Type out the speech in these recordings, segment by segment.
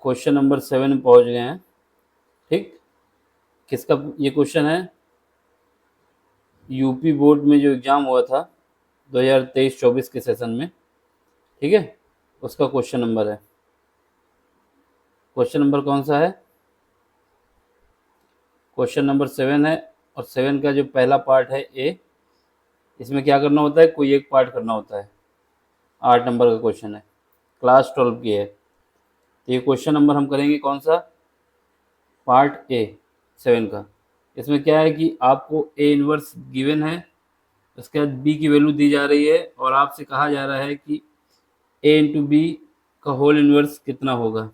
Question number 7 में पहुंच गए हैं। ठीक, किसका ये क्वेश्चन है? यूपी बोर्ड में जो एग्ज़ाम हुआ था 2023-24 के सेशन में, ठीक है, उसका क्वेश्चन नंबर है। क्वेश्चन नंबर कौन सा है? क्वेश्चन नंबर 7 है। और 7 का जो पहला पार्ट है ए, इसमें क्या करना होता है? कोई एक पार्ट करना होता है। 8 नंबर का क्वेश्चन है, क्लास 12 की है। तो ये क्वेश्चन नंबर हम करेंगे कौन सा? पार्ट ए 7 का। इसमें क्या है कि आपको ए इनवर्स गिवन है, उसके बाद बी की वैल्यू दी जा रही है और आपसे कहा जा रहा है कि ए इंटू बी का होल इनवर्स कितना होगा।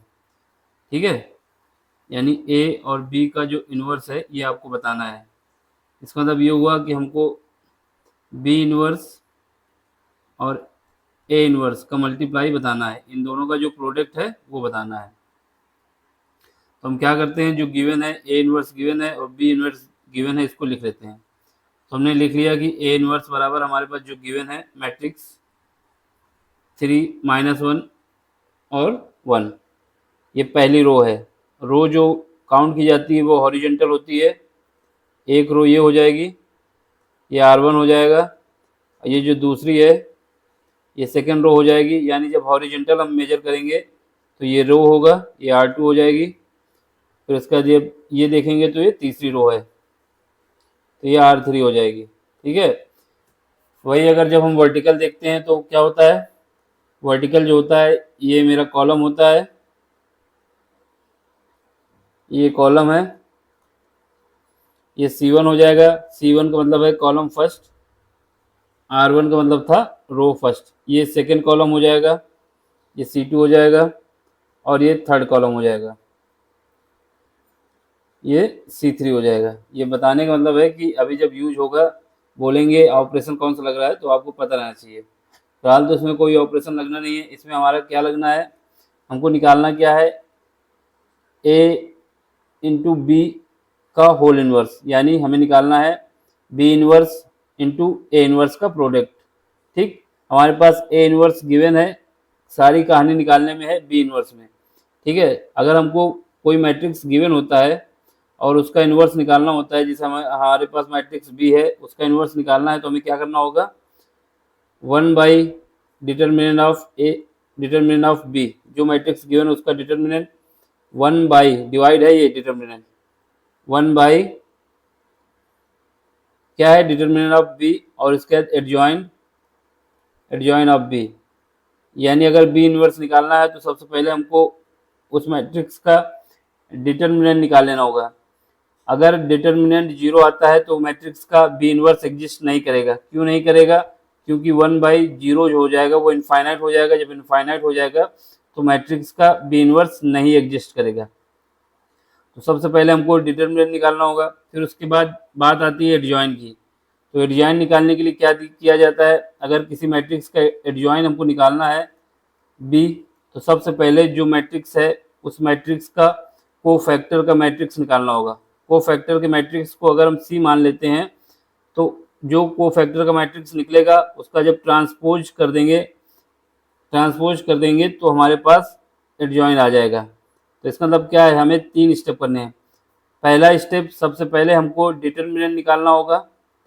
ठीक है, यानी ए और बी का जो इनवर्स है ये आपको बताना है। इसका मतलब ये हुआ कि हमको बी इनवर्स और ए इनवर्स का मल्टीप्लाई बताना है, इन दोनों का जो प्रोडक्ट है वो बताना है। तो हम क्या करते हैं, जो गिवन है ए इनवर्स गिवन है और बी इनवर्स गिवन है, इसको लिख लेते हैं। तो हमने लिख लिया कि ए इनवर्स बराबर हमारे पास जो गिवन है मैट्रिक्स 3 -1 और 1, ये पहली रो है। रो जो काउंट की जाती है वो हॉरिजेंटल होती है। एक रो ये हो जाएगी, ये R1 हो जाएगा। ये जो दूसरी है ये सेकंड रो हो जाएगी, यानी जब हॉरिजेंटल हम मेजर करेंगे तो ये रो होगा, ये R2 हो जाएगी। फिर इसका जब ये देखेंगे तो ये तीसरी रो है, तो ये R3 हो जाएगी। ठीक है, वही अगर जब हम वर्टिकल देखते हैं तो क्या होता है? वर्टिकल जो होता है ये मेरा कॉलम होता है, ये कॉलम है, ये C1 हो जाएगा। C1 का मतलब है कॉलम फर्स्ट, R1 का मतलब था रो फर्स्ट। ये सेकंड कॉलम हो जाएगा, ये C2 हो जाएगा और ये थर्ड कॉलम हो जाएगा, ये C3 हो जाएगा। ये बताने का मतलब है कि अभी जब यूज होगा, बोलेंगे ऑपरेशन कौन सा लग रहा है तो आपको पता रहना चाहिए। फिलहाल तो इसमें कोई ऑपरेशन लगना नहीं है। इसमें हमारा क्या लगना है, हमको निकालना क्या है? ए इंटू बी का होल इनवर्स, यानी हमें निकालना है B inverse into A inverse का प्रोडक्ट। ठीक, हमारे पास ए इनवर्स गिवन है, सारी कहानी निकालने में है बी इनवर्स में। ठीक है, अगर हमको कोई मैट्रिक्स गिवन होता है और उसका इन्वर्स निकालना होता है, जैसे हमारे पास मैट्रिक्स बी है, उसका इन्वर्स निकालना है तो हमें क्या करना होगा? 1 बाई डिटर्मिनेंट ऑफ बी, जो मैट्रिक्स गिवन है उसका डिटर्मिनेंट 1 बाई डिवाइड है ये डिटर्मिनेंट 1 बाई क्या है? डिटर्मिनेंट ऑफ बी और इसके बाद एडजॉइन ऑफ बी। यानी अगर बी इनवर्स निकालना है तो सबसे पहले हमको उस मैट्रिक्स का डिटर्मिनेंट निकाल लेना होगा। अगर डिटर्मिनेंट 0 आता है तो मैट्रिक्स का बी इनवर्स एग्जिस्ट नहीं करेगा। क्यों नहीं करेगा? क्योंकि 1/0 जो हो जाएगा वो इनफाइनाइट हो जाएगा। जब इनफाइनाइट हो जाएगा तो मैट्रिक्स का बी इनवर्स नहीं एग्जिस्ट करेगा। तो सबसे पहले हमको डिटर्मिनेंट निकालना होगा। फिर उसके बाद बात आती है एडजॉइन की। तो एडजॉइन निकालने के लिए क्या किया जाता है? अगर किसी मैट्रिक्स का एडजॉइन हमको निकालना है बी, तो सबसे पहले जो मैट्रिक्स है उस मैट्रिक्स का कोफैक्टर का मैट्रिक्स निकालना होगा। कोफैक्टर के मैट्रिक्स को अगर हम सी मान लेते हैं तो जो कोफैक्टर का मैट्रिक्स निकलेगा उसका जब ट्रांसपोज कर देंगे तो हमारे पास एडजॉइन आ जाएगा। तो इसका मतलब क्या है? हमें 3 स्टेप करने हैं। पहला स्टेप, सबसे पहले हमको डिटर्मिनेंट निकालना होगा,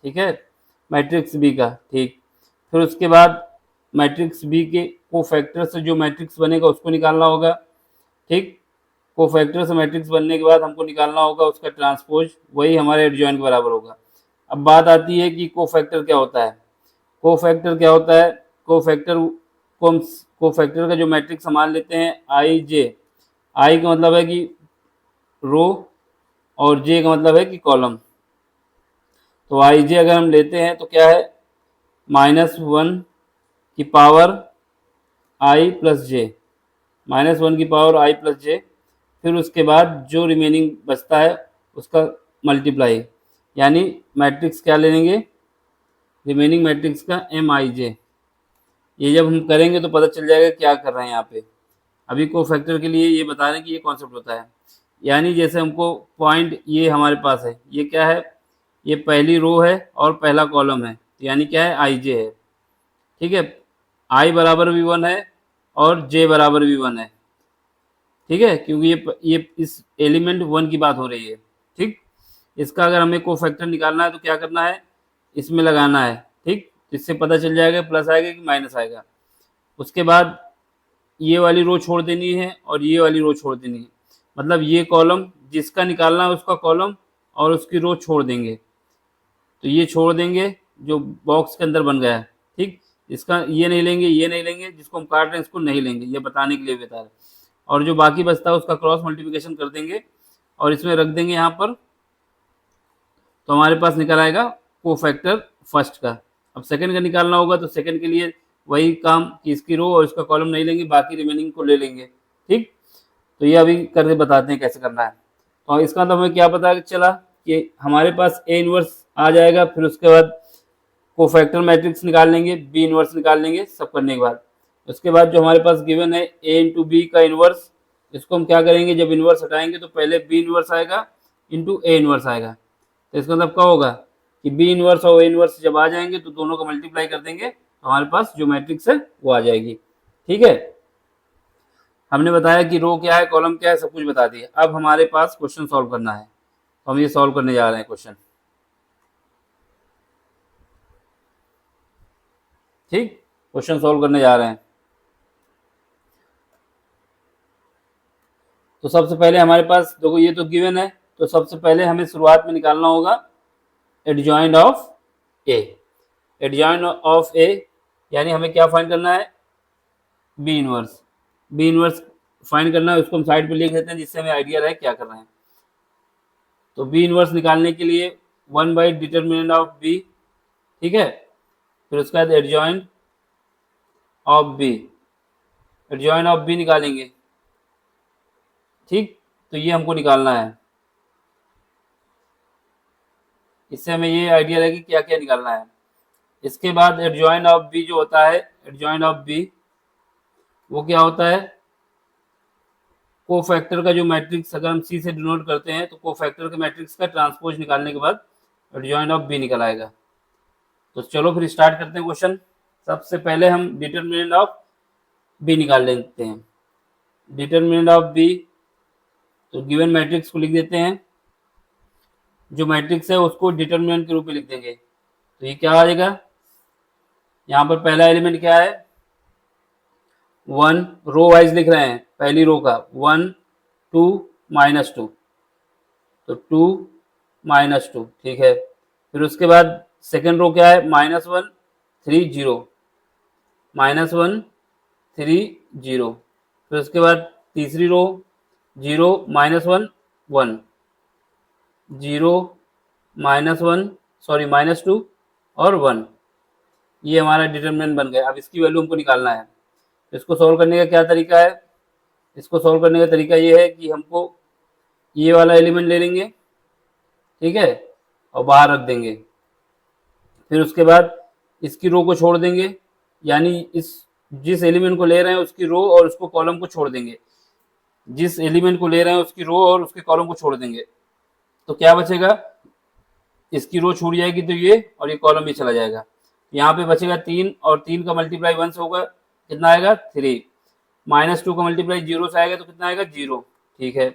ठीक है, मैट्रिक्स बी का। ठीक, फिर उसके बाद मैट्रिक्स बी के कोफैक्टर से जो मैट्रिक्स बनेगा उसको निकालना होगा। ठीक, कोफैक्टर से मैट्रिक्स बनने के बाद हमको निकालना होगा उसका ट्रांसपोज, वही हमारे एडजॉइन के बराबर होगा। अब बात आती है कि कोफैक्टर क्या होता है। कोफैक्टर क्या होता है? कोफैक्टर को हम कोफैक्टर का जो मैट्रिक्स हम मान लेते हैं आई जे। आई का मतलब है कि रो और जे का मतलब है कि कॉलम। तो आई जे अगर हम लेते हैं तो क्या है? -1 की पावर आई प्लस जे, -1 की पावर आई प्लस जे। फिर उसके बाद जो रिमेनिंग बचता है उसका मल्टीप्लाई, यानी मैट्रिक्स क्या लेंगे? रिमेनिंग मैट्रिक्स का एम आई जे। ये जब हम करेंगे तो पता चल जाएगा क्या कर रहे हैं यहाँ पे। अभी कोफैक्टर के लिए ये बता रहे हैं कि ये कॉन्सेप्ट होता है। यानी जैसे हमको पॉइंट ये हमारे पास है, ये क्या है? ये पहली रो है और पहला कॉलम है, यानी क्या है? आई जे है। ठीक है, आई बराबर भी 1 है और जे बराबर भी 1 है। ठीक है, क्योंकि ये इस एलिमेंट 1 की बात हो रही है। ठीक, इसका अगर हमें कोफैक्टर निकालना है तो क्या करना है, इसमें लगाना है। ठीक, इससे पता चल जाएगा प्लस आएगा कि माइनस आएगा। उसके बाद ये वाली रो छोड़ देनी है और ये वाली रो छोड़ देनी है, मतलब ये कॉलम जिसका निकालना है उसका कॉलम और उसकी रो छोड़ देंगे, तो ये छोड़ देंगे जो बॉक्स के अंदर बन गया है। ठीक, इसका ये नहीं लेंगे, ये नहीं लेंगे, जिसको हम काट रहे हैं इसको नहीं लेंगे, ये बताने के लिए बता रहे हैं। और जो बाकी बचता है उसका क्रॉस मल्टीप्लिकेशन कर देंगे और इसमें रख देंगे यहाँ पर, तो हमारे पास निकल आएगा कोफैक्टर फर्स्ट का। अब सेकंड का निकालना होगा तो सेकंड के लिए वही काम कि इसकी रो और इसका कॉलम नहीं लेंगे, बाकी रिमेनिंग को ले लेंगे। ठीक, तो ये अभी करके बताते हैं कैसे करना है। तो इसका तो हमें क्या पता चला कि हमारे पास ए इनवर्स आ जाएगा, फिर उसके बाद कोफैक्टर मैट्रिक्स निकाल लेंगे, बी इनवर्स निकाल लेंगे, सब करने के बाद उसके बाद जो हमारे पास गिवन है ए इंटू बी का इनवर्स, इसको हम क्या करेंगे, जब इनवर्स हटाएंगे तो पहले बी इनवर्स आएगा इंटू ए इनवर्स आएगा। तो इसका मतलब क्या होगा कि बी इनवर्स और ए इनवर्स जब आ जाएंगे तो दोनों का मल्टीप्लाई कर देंगे, तो हमारे पास जो मैट्रिक्स है वो आ जाएगी। ठीक है, हमने बताया कि रो क्या है, कॉलम क्या है, सब कुछ बता दिया। अब हमारे पास क्वेश्चन सॉल्व करना है, तो हम ये सॉल्व करने जा रहे हैं क्वेश्चन। ठीक, क्वेश्चन सॉल्व करने जा रहे हैं। तो सबसे पहले हमारे पास देखो ये तो गिवन है, तो सबसे पहले हमें शुरुआत में निकालना होगा adjoint of A. Adjoint of A यानी हमें क्या फाइंड करना है, B inverse. B inverse find करना है, उसको हम साइड पे लिख देते हैं जिससे हमें आइडिया रहे क्या कर रहे हैं। तो बी इनवर्स निकालने के लिए 1 बाई डिटर्मिनेंट ऑफ बी। ठीक है, फिर उसके बाद adjoint of B, adjoint of B निकालेंगे। ठीक, तो ये हमको निकालना है, इससे हमें ये आइडिया रहेगा कि क्या क्या निकालना है। इसके बाद एडजॉइंट ऑफ बी जो होता है, एडजॉइंट ऑफ बी वो क्या होता है, कोफैक्टर का जो मैट्रिक्स अगर हम सी से डिनोट करते हैं तो कोफैक्टर के मैट्रिक्स का ट्रांसपोज निकालने के बाद एडजॉइंट ऑफ बी निकल आएगा। तो चलो फिर स्टार्ट करते हैं क्वेश्चन। सबसे पहले हम डिटरमिनेंट ऑफ बी निकाल लेते हैं। डिटरमिनेंट ऑफ बी, तो गिवन मैट्रिक्स को लिख देते हैं, जो मैट्रिक्स है उसको डिटरमिनेंट के रूप में लिख देंगे। तो ये क्या आ जाएगा, यहाँ पर पहला एलिमेंट क्या है, 1, रो वाइज लिख रहे हैं, पहली रो का 1 2 -2, तो 2 -2। ठीक है, फिर उसके बाद सेकेंड रो क्या है, -1 3 0, -1 3 0। फिर उसके बाद तीसरी रो 0 -1 1 0 -1 सॉरी -2 और 1। ये हमारा डिटरमिनेंट बन गया। अब इसकी वैल्यू हमको निकालना है। इसको सॉल्व करने का क्या तरीका है, इसको सॉल्व करने का तरीका ये है कि हमको ये वाला एलिमेंट ले लेंगे, ठीक है, और बाहर रख देंगे। फिर उसके बाद इसकी रो को छोड़ देंगे, यानी इस जिस एलिमेंट को ले रहे हैं उसकी रो और उसको कॉलम को छोड़ देंगे, जिस एलिमेंट को ले रहे हैं उसकी रो और उसके कॉलम को छोड़ देंगे। तो क्या बचेगा, इसकी रो छूट जाएगी तो ये, और ये कॉलम भी चला जाएगा। यहाँ पे बचेगा 3, और 3 का मल्टीप्लाई 1 से होगा, कितना आएगा 3। -2 का मल्टीप्लाई 0 से आएगा तो कितना आएगा 0। ठीक है,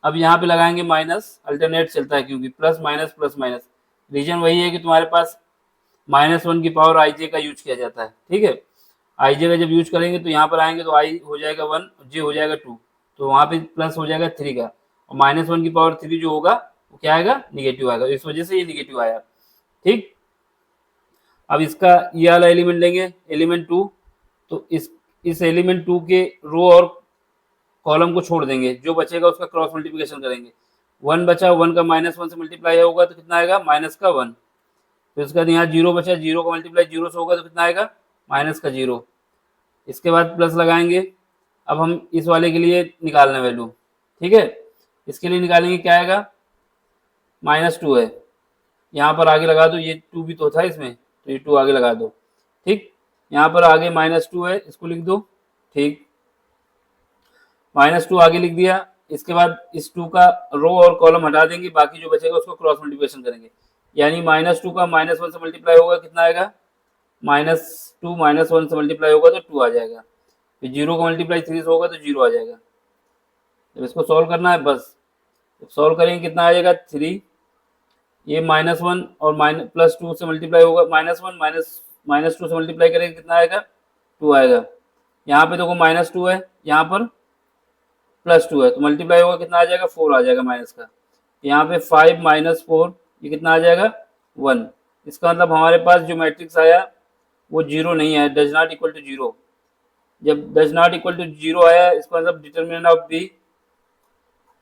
अब यहाँ पे लगाएंगे माइनस, अल्टरनेट चलता है क्योंकि प्लस माइनस। रीजन वही है कि तुम्हारे पास -1 की पावर आई जे का यूज किया जाता है। ठीक है, आई जे का जब यूज करेंगे तो यहाँ पर आएंगे तो आई हो जाएगा 1, जे हो जाएगा 2, तो वहाँ पे प्लस हो जाएगा 3 का, और -1 की पावर 3 जो होगा वो क्या आएगा, निगेटिव आएगा, इस वजह से ये निगेटिव आया। ठीक, अब इसका ये वाला एलिमेंट लेंगे, एलिमेंट 2, तो इस एलिमेंट 2 के रो और कॉलम को छोड़ देंगे, जो बचेगा उसका क्रॉस मल्टीप्लिकेशन करेंगे। 1 बचा, 1 का -1 से मल्टीप्लाई होगा तो कितना आएगा, -1। फिर उसके बाद यहाँ 0 बचा, 0 का मल्टीप्लाई 0 से होगा तो कितना आएगा, -0। इसके बाद प्लस लगाएंगे। अब हम इस वाले के लिए निकालना वैल्यू, ठीक है, इसके लिए निकालेंगे, क्या आएगा, -2 है, यहाँ पर आगे लगा दो, ये 2 भी तो था इसमें, तो ये 2 आगे लगा दो। ठीक, यहाँ पर आगे -2 है, इसको लिख दो। ठीक, -2 आगे लिख दिया। इसके बाद इस 2 का रो और कॉलम हटा देंगे, बाकी जो बचेगा उसको क्रॉस मल्टीप्लिकेशन करेंगे, यानी -2 का -1 से मल्टीप्लाई होगा, कितना आएगा, -2 -1 से मल्टीप्लाई होगा तो 2 आ जाएगा। फिर 0 का मल्टीप्लाई 3 से होगा तो 0 आ जाएगा। जब इसको सॉल्व करना है बस, सॉल्व करेंगे कितना आ जाएगा 3, ये -1 और +2 से मल्टीप्लाई होगा, -1 -2 से मल्टीप्लाई करेंगे कितना आएगा 2 आएगा। यहाँ पे देखो -2 है, यहाँ पर +2 है, तो मल्टीप्लाई होगा कितना आ जाएगा 4 आ जाएगा माइनस का। यहाँ पे 5 - 4 ये कितना आ जाएगा 1। इसका मतलब हमारे पास जो मैट्रिक्स आया वो 0 नहीं है, डज नॉट इक्वल टू 0। जब डज नॉट इक्वल टू 0 आया, इसका मतलब determinant of B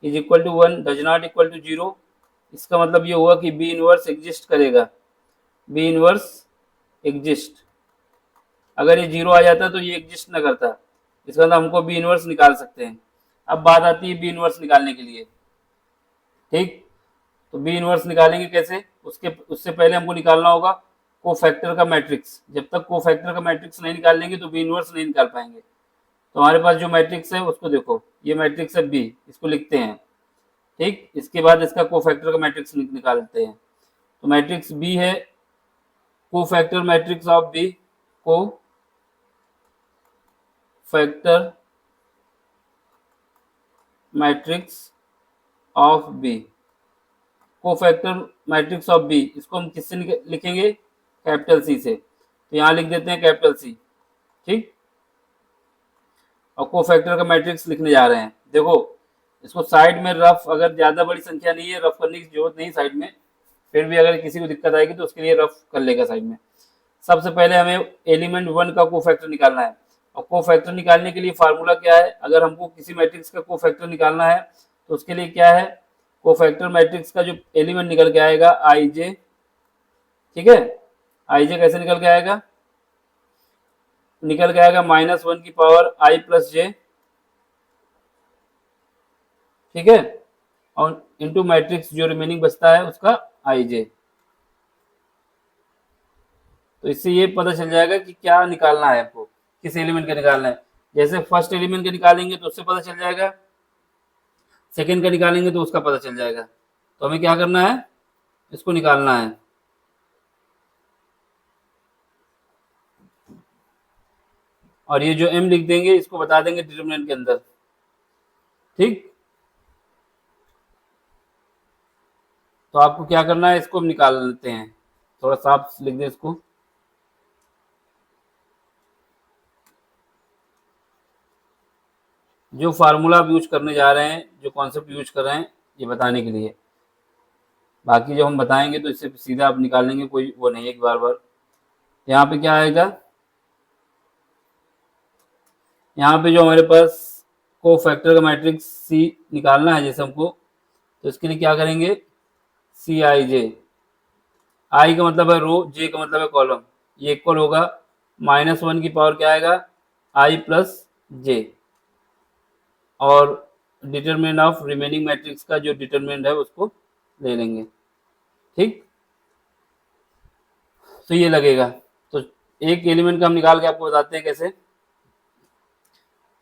is equal to 1, does not equal to 0। इसका मतलब ये हुआ कि बी इनवर्स एग्जिस्ट करेगा, बी इनवर्स एग्जिस्ट। अगर ये 0 आ जाता तो ये एग्जिस्ट ना करता, इसका मतलब हमको बी इनवर्स निकाल सकते हैं। अब बात आती है बी इनवर्स निकालने के लिए, ठीक। तो बी इनवर्स निकालेंगे कैसे, उससे पहले हमको निकालना होगा कोफैक्टर का मैट्रिक्स। जब तक कोफैक्टर का मैट्रिक्स नहीं निकाल लेंगे तो बी इनवर्स नहीं निकाल पाएंगे। तो हमारे पास जो मैट्रिक्स है उसको देखो, ये मैट्रिक्स है बी, इसको लिखते हैं, ठीक। इसके बाद इसका कोफैक्टर का मैट्रिक्स निकालते हैं। तो मैट्रिक्स बी है, cofactor matrix of B, cofactor matrix of B, cofactor matrix of B, इसको हम किससे लिखेंगे, कैपिटल सी से। तो यहाँ लिख देते हैं कैपिटल सी, ठीक। और कोफैक्टर का मैट्रिक्स लिखने जा रहे हैं। देखो इसको साइड में रफ, अगर ज़्यादा बड़ी संख्या नहीं है रफ करने की जरूरत नहीं साइड में, फिर भी अगर किसी को दिक्कत आएगी तो उसके लिए रफ कर लेगा साइड में। सबसे पहले हमें एलिमेंट 1 का कोफैक्टर निकालना है, और कोफैक्टर निकालने के लिए फार्मूला क्या है, अगर हमको किसी मैट्रिक्स का कोफैक्टर निकालना है तो उसके लिए क्या है, कोफैक्टर मैट्रिक्स का जो एलिमेंट निकल के आएगा आई जे, ठीक है। आई जे कैसे निकल के आएगा, निकल के आएगा -1 की पावर i प्लस जे, ठीक है, और इनटू मैट्रिक्स जो रिमेनिंग बचता है उसका आई जे। तो इससे ये पता चल जाएगा कि क्या निकालना है आपको, किस एलिमेंट का निकालना है। जैसे फर्स्ट एलिमेंट का निकालेंगे तो उससे पता चल जाएगा, सेकंड का निकालेंगे तो उसका पता चल जाएगा। तो हमें क्या करना है, इसको निकालना है। और ये जो m लिख देंगे इसको बता देंगे डिटरमिनेंट के अंदर, ठीक। तो आपको क्या करना है, इसको हम निकाल लेते हैं, थोड़ा साफ लिख दें इसको। जो फार्मूला आप यूज करने जा रहे हैं, जो कॉन्सेप्ट यूज कर रहे हैं, ये बताने के लिए, बाकी जब हम बताएंगे तो इससे सीधा आप निकाल लेंगे, कोई वो नहीं है कि बार बार। यहाँ पे क्या आएगा, यहाँ पे जो हमारे पास कोफैक्टर का मैट्रिक्स सी निकालना है जैसे हमको, तो इसके लिए क्या करेंगे, सी आई जे, आई का मतलब है रो, जे का मतलब है कॉलम, ये इक्वल होगा -1 की पावर क्या आएगा आई प्लस जे, और डिटरमिनेंट ऑफ रिमेनिंग मैट्रिक्स का जो डिटरमिनेंट है उसको ले लेंगे, ठीक। तो ये लगेगा। तो एक एलिमेंट का हम निकाल के आपको बताते हैं कैसे।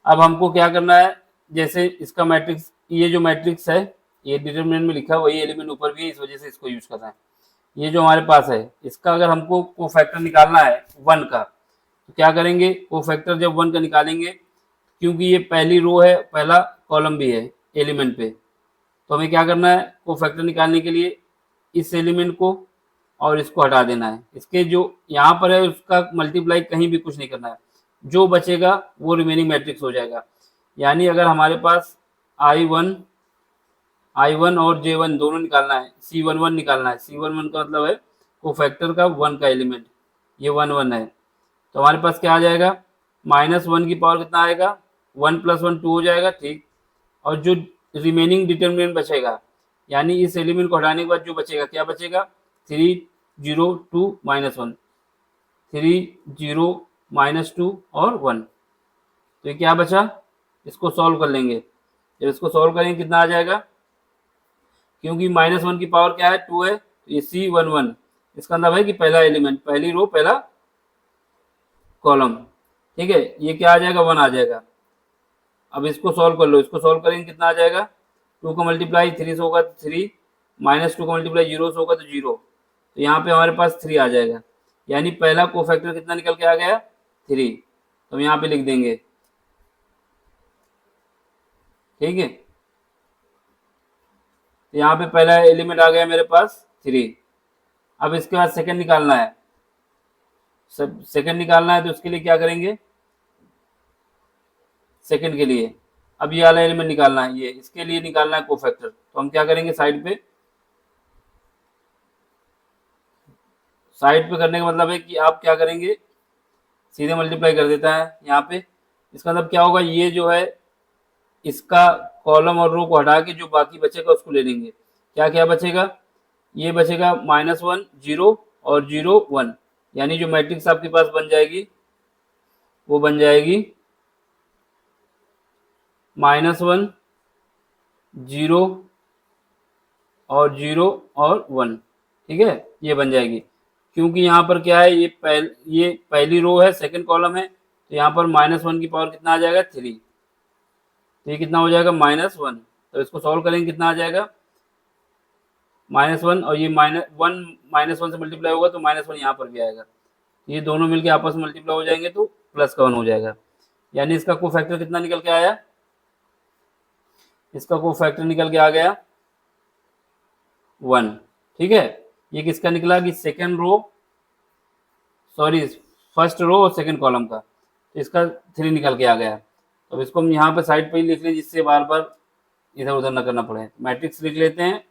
अब हमको क्या करना है, जैसे इसका मैट्रिक्स, ये जो मैट्रिक्स है ये डिटरमिनेंट में लिखा है, वही एलिमेंट ऊपर भी है, इस वजह से इसको यूज कर रहे हैं। ये जो हमारे पास है इसका अगर हमको कोफैक्टर निकालना है 1 का, तो क्या करेंगे, कोफैक्टर जब 1 का निकालेंगे, क्योंकि ये पहली रो है, पहला कॉलम भी है एलिमेंट पे, तो हमें क्या करना है, कोफैक्टर निकालने के लिए इस एलिमेंट को और इसको हटा देना है, इसके जो यहाँ पर है उसका मल्टीप्लाई कहीं भी कुछ नहीं करना है, जो बचेगा वो रिमेनिंग मैट्रिक्स हो जाएगा। यानी अगर हमारे पास I1 और J1 दोनों निकालना है, C11 निकालना है, C11 का मतलब है कोफैक्टर का 1 का एलिमेंट, ये 1 है, तो हमारे पास क्या आ जाएगा, -1 की पावर कितना आएगा 1 + 1 2 हो जाएगा, ठीक। और जो रिमेनिंग डिटरमिनेंट बचेगा, यानी इस एलिमेंट को हटाने के बाद जो बचेगा, क्या बचेगा 3 0 2 -1, 3 0 -2 और 1। तो ये क्या बचा, इसको सॉल्व कर लेंगे। जब इसको सॉल्व करेंगे कितना आ जाएगा, क्योंकि -1 की पावर क्या है 2 है, तो ये C11, इसका मतलब है कि पहला एलिमेंट, पहली रो, पहला कॉलम, ठीक है। ये क्या आ जाएगा 1 आ जाएगा। अब इसको सॉल्व कर लो, इसको सॉल्व करेंगे कितना आ जाएगा, 2 का मल्टीप्लाई 3 से होगा तो 3, -2 का मल्टीप्लाई 0 से होगा तो 0, तो यहाँ पे हमारे पास 3 आ जाएगा। यानी पहला कोफैक्टर कितना निकल के आ गया 3, तो हम यहाँ पे लिख देंगे, ठीक है। तो यहाँ पे पहला एलिमेंट आ गया मेरे पास 3। अब इसके बाद सेकंड निकालना है, सब सेकंड निकालना है तो उसके लिए क्या करेंगे, सेकंड के लिए अब ये वाला एलिमेंट निकालना है, ये इसके लिए निकालना है कोफैक्टर। तो हम क्या करेंगे, साइड पे करने का मतलब है कि आप क्या करेंगे, सीधे मल्टीप्लाई कर देता है यहाँ पे। इसका मतलब क्या होगा, ये जो है इसका कॉलम और रो को हटा के जो बाकी बचेगा उसको ले लेंगे। क्या क्या बचेगा, ये बचेगा -1 0 और 0 1, यानी जो मैट्रिक्स आपके पास बन जाएगी वो बन जाएगी -1 0 और 0 और 1। ठीक है, ये बन जाएगी, क्योंकि यहाँ पर क्या है, ये पहली रो है, सेकंड कॉलम है, तो यहाँ पर -1 की पावर कितना आ जाएगा 3, तो ये कितना हो जाएगा -1। तो इसको सॉल्व करेंगे, कितना आ जाएगा -1, और ये -1 से मल्टीप्लाई होगा तो -1 यहाँ पर भी आएगा, ये दोनों मिलके आपस में मल्टीप्लाई हो जाएंगे तो +1 हो जाएगा। यानी इसका कोफैक्टर कितना निकल के आया, इसका कोफैक्टर निकल के आ गया 1। ठीक है, ये किसका निकला कि second row, sorry first row और सेकंड कॉलम का, तो इसका 3 निकल के आ गया। तो इसको हम यहाँ पे साइड पे ही लिख लें, जिससे बार बार इधर उधर ना करना पड़े। मैट्रिक्स लिख लेते हैं,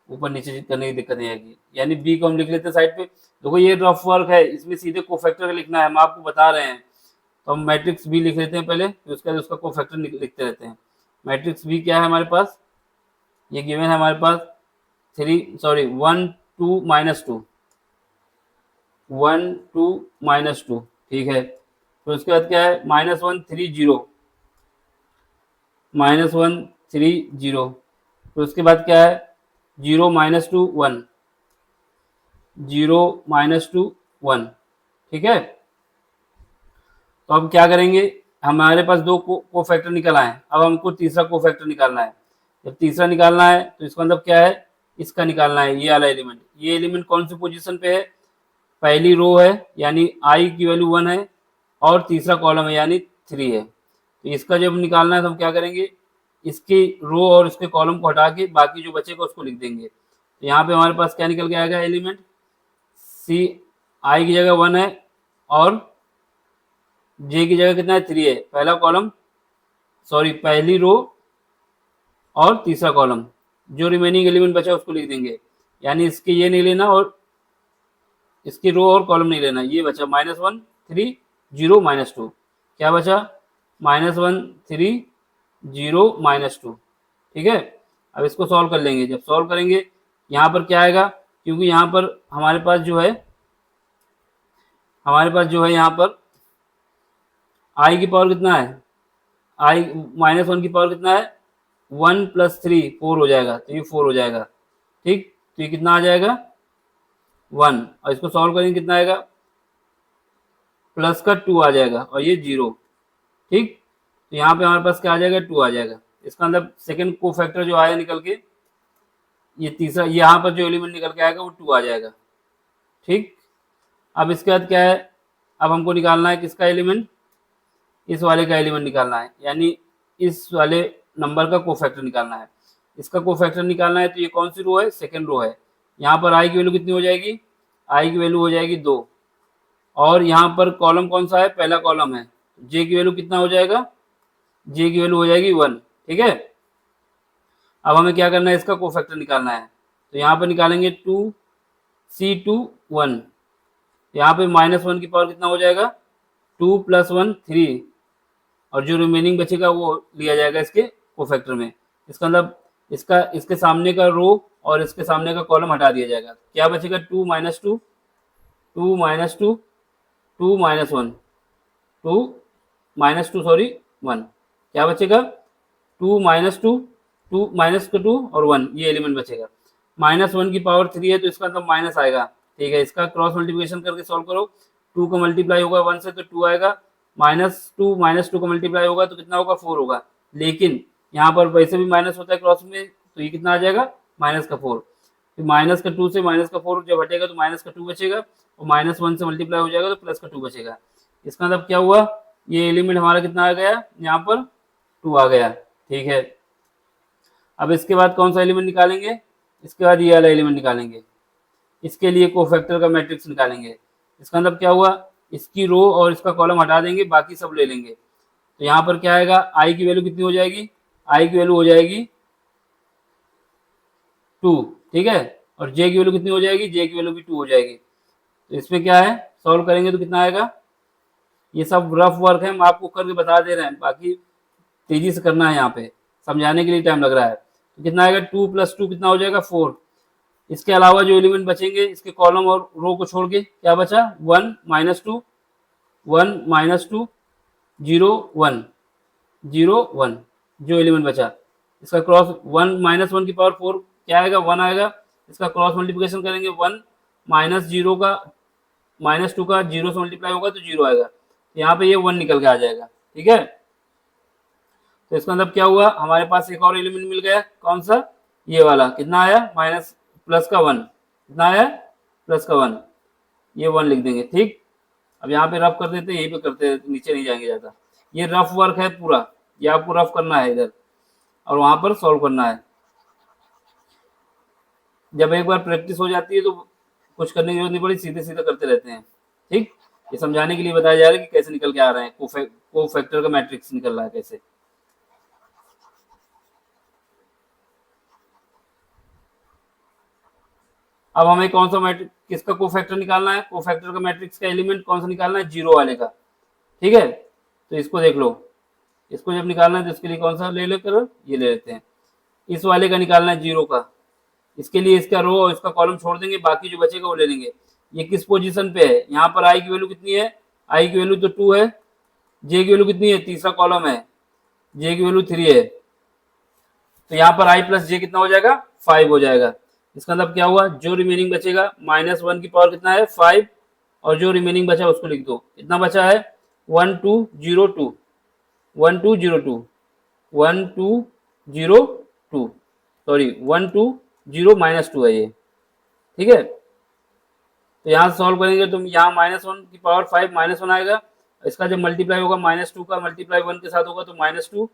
ऊपर नीचे करने की दिक्कत नहीं आएगी। यानी बी को हम लिख लेते हैं साइड पे। देखो ये रफ वर्क है, इसमें सीधे कोफैक्टर लिखना है, हम आपको बता रहे हैं। तो हम मैट्रिक्स बी लिख लेते हैं पहले, फिर उसके बाद उसका कोफैक्टर लिखते रहते हैं। मैट्रिक्स बी क्या है हमारे पास, ये गिवन है हमारे पास 1 2 -2 1 2 -2। ठीक है, तो उसके बाद क्या है -1 3 0 -1 3 0। तो उसके बाद क्या है 0 -2 1 0 -2 1। ठीक है, तो अब क्या करेंगे, हमारे पास दो कोफैक्टर निकल आए, अब हमको तीसरा कोफैक्टर निकालना है। जब तीसरा निकालना है तो इसका मतलब क्या है, इसका निकालना है, ये वाला एलिमेंट। ये एलिमेंट कौन सी पोजीशन पे है, पहली रो है यानी आई की वैल्यू 1 है, और तीसरा कॉलम है यानी 3 है। तो इसका जब निकालना है तो हम क्या करेंगे, इसकी रो और इसके कॉलम को हटा के बाकी जो बचेगा उसको लिख देंगे। तो यहाँ पे हमारे पास क्या निकल के आएगा, एलिमेंट सी आई की जगह 1 है और जे की जगह कितना है 3 है, पहला कॉलम सॉरी पहली रो और तीसरा कॉलम, जो रिमेनिंग एलिमेंट बचा उसको लिख देंगे। यानी इसके ये नहीं लेना और इसकी रो और कॉलम नहीं लेना, ये बचा -1 3 0 -2। क्या बचा -1 3 0 -2। ठीक है, अब इसको सॉल्व कर लेंगे। जब सॉल्व करेंगे यहाँ पर क्या आएगा, क्योंकि यहाँ पर हमारे पास जो है यहाँ पर आई की पावर कितना है, आई -1 की पावर कितना है 1 + 3 4 हो जाएगा, तो ये 4 हो जाएगा। ठीक, तो ये कितना आ जाएगा 1, और इसको सॉल्व करेंगे कितना आएगा, प्लस का 2 आ जाएगा और ये 0। ठीक, तो यहाँ पे हमारे पास क्या आ जाएगा 2 आ जाएगा। इसका मतलब सेकंड कोफैक्टर जो आया निकल के, ये तीसरा यहाँ पर जो एलिमेंट निकल के आएगा वो 2 आ जाएगा। ठीक, अब इसके बाद क्या है, अब हमको निकालना है किसका एलिमेंट, इस वाले का एलिमेंट निकालना है, यानी इस वाले नंबर का कोफैक्टर निकालना है। इसका कोफैक्टर निकालना है तो ये कौन सी रो है, सेकंड रो है। यहाँ पर आई की वैल्यू कितनी हो जाएगी, आई की वैल्यू हो जाएगी 2, और यहाँ पर कॉलम कौन सा है, पहला कॉलम है। जे की वैल्यू कितना हो जाएगा, जे की वैल्यू हो जाएगी 1। ठीक है, अब हमें क्या करना है, इसका कोफैक्टर निकालना है। तो यहाँ पर निकालेंगे 2 C2 1, यहाँ पे -1 की पावर कितना हो जाएगा 2 + 1 3, और जो रिमेनिंग बचेगा वो लिया जाएगा इसके कोफैक्टर में। इसका मतलब इसके सामने का रो और इसके सामने का कॉलम हटा दिया जाएगा। क्या बचेगा 2 - 2 2 - 2 2 - 1 2 - 2 सॉरी 1, क्या बचेगा 2 - 2 2 -2 और 1, ये एलिमेंट बचेगा। -1 की पावर 3 है तो इसका मतलब माइनस आएगा। ठीक है, इसका क्रॉस मल्टीप्लिकेशन करके सॉल्व करो, 2 का मल्टीप्लाई होगा 1 से तो 2 आएगा, -2 का मल्टीप्लाई होगा तो कितना होगा 4 होगा। लेकिन यहाँ पर वैसे भी माइनस होता है क्रॉस में, तो ये कितना आ जाएगा -4। फिर -2 से -4 जब हटेगा तो -2 बचेगा, और -1 से मल्टीप्लाई हो जाएगा तो +2 बचेगा। इसका मतलब क्या हुआ, ये एलिमेंट हमारा कितना आ गया, यहाँ पर 2 आ गया। ठीक है, अब इसके बाद कौन सा एलिमेंट निकालेंगे, इसके बाद ये वाला एलिमेंट निकालेंगे, इसके लिए कोफैक्टर का मैट्रिक्स निकालेंगे। इसका मतलब क्या हुआ, इसकी रो और इसका कॉलम हटा देंगे, बाकी सब ले लेंगे। तो यहाँ पर क्या आएगा, आई की वैल्यू कितनी हो जाएगी, आई की वैल्यू हो जाएगी 2, ठीक है, और जे की वैल्यू कितनी हो जाएगी, जे की वैल्यू भी 2 हो जाएगी। तो इसमें क्या है, सॉल्व करेंगे तो कितना आएगा, ये सब रफ वर्क है, हम आपको करके बता दे रहे हैं, बाकी तेजी से करना है, यहाँ पे समझाने के लिए टाइम लग रहा है। तो कितना आएगा, 2 + 2 कितना हो जाएगा 4। इसके अलावा जो एलिमेंट बचेंगे, इसके कॉलम और रो को छोड़ के क्या बचा, 1 - 2, 1 - 2, 0 1, 0 1 जो एलिमेंट बचा, इसका क्रॉस 1 - 1 की पावर 4 क्या आएगा, 1 आएगा। इसका क्रॉस मल्टीप्लिकेशन करेंगे, 1 - 0 का -2 का 0 से मल्टीप्लाई होगा तो 0 आएगा। तो यहाँ पे ये 1 निकल के आ जाएगा, ठीक है। तो इसका मतलब क्या हुआ, हमारे पास एक और एलिमेंट मिल गया, कौन सा, ये वाला, कितना आया, प्लस का 1, कितना आया, प्लस का 1, ये 1 लिख देंगे, ठीक। अब यहाँ पे रफ कर देते हैं, यहीं पे करते हैं, नीचे नहीं जाएंगे ज़्यादा। ये रफ वर्क है पूरा, ये आपको रफ करना है इधर, और वहाँ पर सॉल्व करना है। जब एक बार प्रैक्टिस हो जाती है तो कुछ करने की जरूरत नहीं पड़ी, सीधे सीधे करते रहते हैं, ठीक। ये समझाने के लिए बताया जा रहा है कि कैसे निकल के आ रहे हैं, कोफैक्टर का मैट्रिक्स निकल रहा है कैसे। अब हमें कौन सा मैट्रिक्स, किसका कोफैक्टर निकालना है, कोफैक्टर का मैट्रिक्स का एलिमेंट कौन सा निकालना है, 0 वाले का, ठीक है। तो इसको देख लो, इसको जब निकालना है तो इसके लिए कौन सा ले लेकर, ये ले लेते हैं, इस वाले का निकालना है 0 का। इसके लिए इसका रो और इसका कॉलम छोड़ देंगे, बाकी जो बचेगा वो ले लेंगे। ये किस पोजीशन पे है, यहाँ पर आई की वैल्यू कितनी है, आई की वैल्यू तो 2 है, जे की वैल्यू कितनी है, तीसरा कॉलम है, जे की वैल्यू 3 है। तो यहाँ पर आई प्लस जे कितना हो जाएगा, 5 हो जाएगा। इसका मतलब क्या हुआ, जो रिमेनिंग बचेगा, -1 की पावर कितना है, 5, और जो रिमेनिंग बचा उसको लिख दो, कितना बचा है, 1 2 0 2, 1 2 0 2, 1 2 0 2, सॉरी 1 2 0 -2 है ये, ठीक है। तो यहाँ सॉल्व करेंगे तो यहाँ -1 की पावर 5 -1 आएगा, इसका जब मल्टीप्लाई होगा -2 का मल्टीप्लाई 1 के साथ होगा तो -2,